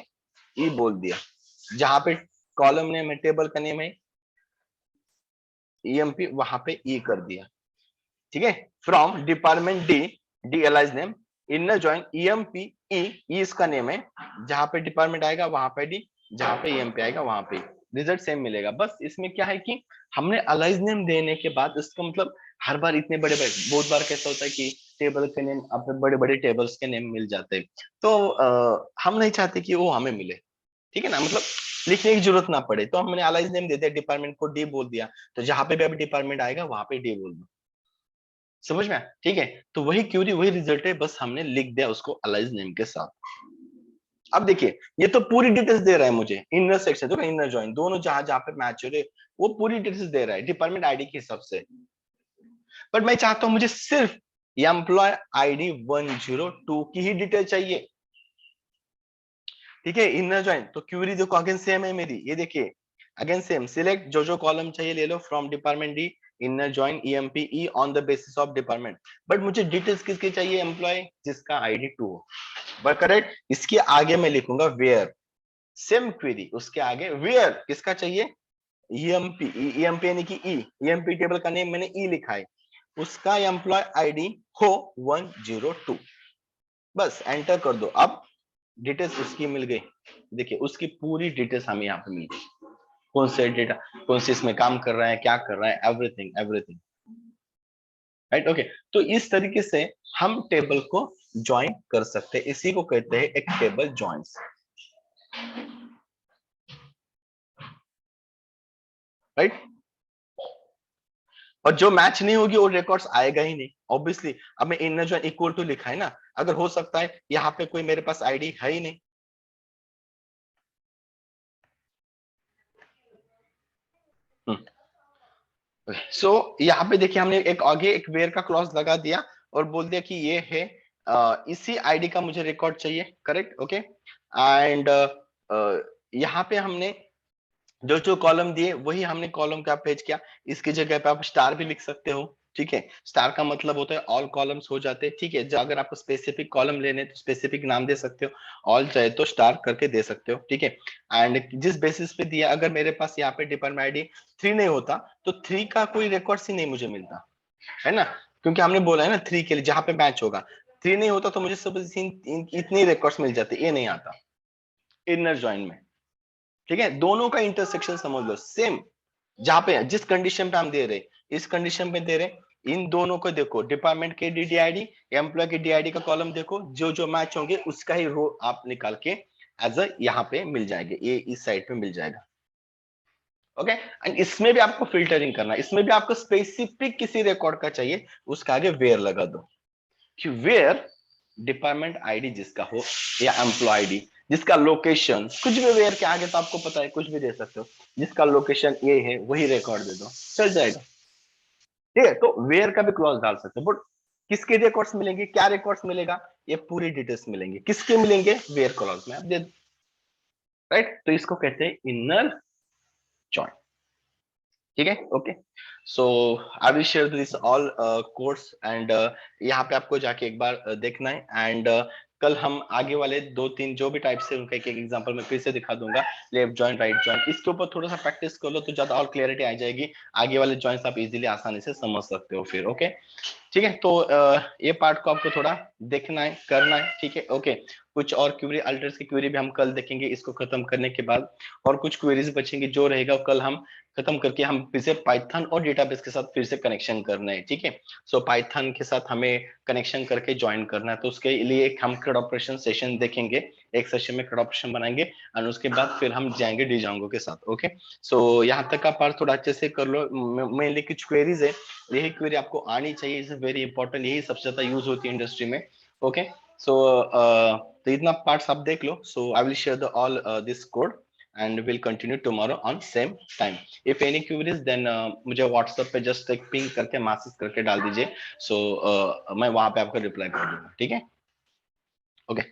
ई बोल दिया। जहां पे कॉलम नेम है, टेबल का नेम है ईएमपी, वहां पे ई कर दिया। ठीक है, from department D, D alias name, inner join EMP E, E इसका नेम है, जहां पे डिपार्टमेंट आएगा वहां पे डी, जहां पे ईएमपी आएगा वहां पे, रिजल्ट सेम मिलेगा। बस इसमें क्या है कि हमने अलाइज नेम देने के बाद इसका मतलब हर बार इतने बड़े बड़े, बहुत बार कैसा होता है कि टेबल के नेम, अब बड़े बड़े टेबल्स के नेम मिल जाते हैं, तो हम नहीं चाहते कि वो हमें मिले। ठीक है ना, मतलब लिखने की जरूरत ना पड़े, तो हमने अलाइज नेम दे दिया, डिपार्टमेंट को डी बोल दिया, तो जहां पे भी अभी डिपार्टमेंट आएगा वहां पे डी बोल दो। समझ में आया? ठीक है, तो वही क्यूरी वही रिजल्ट है, बस हमने लिख दिया उसको अलाइज नेम के साथ। अब देखिए ये तो पूरी डिटेल्स दे रहा है मुझे, इनर सेक्शन देखो, इनर जॉइन दोनों जहां जहां पे मैच हो रहे, वो पूरी डिटेल्स दे रहा है डिपार्टमेंट आईडी के हिसाब से। बट मैं चाहता हूं मुझे सिर्फ एम्प्लॉय आईडी 102 की ही डिटेल चाहिए। ठीक है, इनर जॉइन, तो क्यूरी देखो अगेन सेम है मेरी, ये देखिए अगेन सेम, सिलेक्ट जो जो कॉलम चाहिए ले लो from department D, inner join EMP E on the basis of department. But मुझे डिटेल्स किसकी चाहिए, एम्प्लॉय जिसका आईडी 2 हो। बट करेक्ट, इसके आगे मैं लिखूंगा वेयर, सेम क्वेरी उसके आगे वेयर किसका चाहिए, ईएमपी, ईएमपी यानी कि ई, ईएमपी टेबल का नेम मैंने ई लिखा है, उसका एम्प्लॉय आईडी हो 102, बस एंटर कर दो। अब डिटेल्स उसकी मिल गई, देखिए उसकी पूरी डिटेल्स हमें यहाँ पे मिल गई, कौन से डेटा, कौन से इसमें काम कर रहा है, क्या कर रहा है, एवरीथिंग एवरीथिंग। Right, okay. तो इस तरीके से हम टेबल को ज्वाइन कर सकते हैं, इसी को कहते हैं एक टेबल ज्वाइंस। राइट, और जो मैच नहीं होगी वो रिकॉर्ड्स आएगा ही नहीं ऑब्वियसली। अब मैं इनर जॉइन इक्वल टू लिखा है ना, अगर हो सकता है यहाँ पे कोई मेरे पास आईडी है ही नहीं। सो यहाँ पे देखिए हमने एक आगे एक वेयर का क्लॉज लगा दिया और बोल दिया कि ये है इसी आईडी का मुझे रिकॉर्ड चाहिए, करेक्ट, ओके। एंड यहाँ पे हमने जो जो कॉलम दिए वही हमने कॉलम का पेज किया, इसकी जगह पे आप स्टार भी लिख सकते हो। ठीक है, स्टार का मतलब होता है ऑल कॉलम्स हो जाते हैं। ठीक है, जो अगर आपको स्पेसिफिक कॉलम लेने तो स्पेसिफिक नाम दे सकते हो, ऑल चाहे तो स्टार करके दे सकते हो। ठीक है, एंड जिस बेसिस पे दिया, अगर मेरे पास यहाँ पे डिपार्टमेंट आईडी 3 नहीं होता तो 3 का कोई रिकॉर्ड ही नहीं मुझे मिलता, है ना, क्योंकि हमने बोला है ना 3 के लिए जहां पे मैच होगा, 3 नहीं होता तो मुझे सब इतने रिकॉर्ड्स मिल जाते, ये नहीं आता इनर जॉइन में। ठीक है, दोनों का इंटरसेक्शन समझ लो सेम, जहां पे जिस कंडीशन पे हम दे रहे, इस कंडीशन पे दे रहे, इन दोनों को देखो, डिपार्टमेंट के DDID, एम्प्लॉय के DID का कॉलम देखो, जो जो मैच होंगे उसका ही रो आप निकाल के एज अ यहाँ पे मिल जाएंगे, ये इस साइड पे मिल जाएगा। ओके, एंड इसमें भी आपको फिल्टरिंग करना है, इसमें भी आपको स्पेसिफिक किसी रिकॉर्ड का चाहिए, उसका आगे वेयर लगा दो कि वेयर डिपार्टमेंट आईडी जिसका हो या एम्प्लॉय आईडी जिसका लोकेशन, कुछ भी वेयर के आगे तो आपको पता है कुछ भी दे सकते हो, जिसका लोकेशन ये है वही रिकॉर्ड दे दो, चल जाएगा। ठीक है, तो वेयर का भी क्लॉज डाल सकते हो, बट किसके रिकॉर्ड्स मिलेंगे, क्या रिकॉर्ड्स मिलेगा, ये पूरी डिटेल्स मिलेंगे, किसके मिलेंगे, वेयर क्लॉज में आप दे, राइट। तो इसको कहते हैं इनर जॉइन। ठीक है, okay. So I will share this all course and यहाँ पे आपको जाके एक बार देखना है, एंड कल हम आगे वाले 2-3 जो भी टाइप्स है उनका एक एक एग्जांपल मैं फिर से दिखा दूंगा, लेफ्ट जॉइन, राइट जॉइन, इसके ऊपर थोड़ा सा प्रैक्टिस कर लो तो ज्यादा और क्लियरिटी आ जाएगी, आगे वाले जॉइंट्स आप इजीली आसानी से समझ सकते हो फिर। ओके, ठीक है, तो ये पार्ट को आपको थोड़ा देखना है, करना है, ठीक है, ओके। कुछ और क्वेरी, अल्टर्स की क्वेरी भी हम कल देखेंगे इसको खत्म करने के बाद, और कुछ क्वेरीज बचेंगे जो रहेगा कल हम खत्म करके हम फिर से पाइथन और डेटाबेस के साथ फिर से कनेक्शन करना है, ठीक है। सो पाइथन के साथ हमें कनेक्शन करके ज्वाइन करना है, तो उसके लिए एक हम CRUD ऑपरेशन सेशन देखेंगे, एक सेशन में CRUD ऑपरेशन बनाएंगे, और उसके बाद फिर हम जाएंगे डिजांगो के साथ। ओके, सो यहाँ तक का पार्ट थोड़ा अच्छे से कर लो, मेनली कुछ क्वेरीज है, यही क्वेरी आपको आनी चाहिए, इज वेरी इंपॉर्टेंट, यही सबसे ज्यादा यूज होती है इंडस्ट्री में। ओके, सो तो इतना पार्ट्स आप देख लो, so I will share the all this code and we'll continue tomorrow on same time. If any queries then मुझे WhatsApp पे just एक पिंग करके मैसेज करके डाल दीजिए, so मैं वहां पे आपको रिप्लाई कर दूंगा, ठीक है, ओके।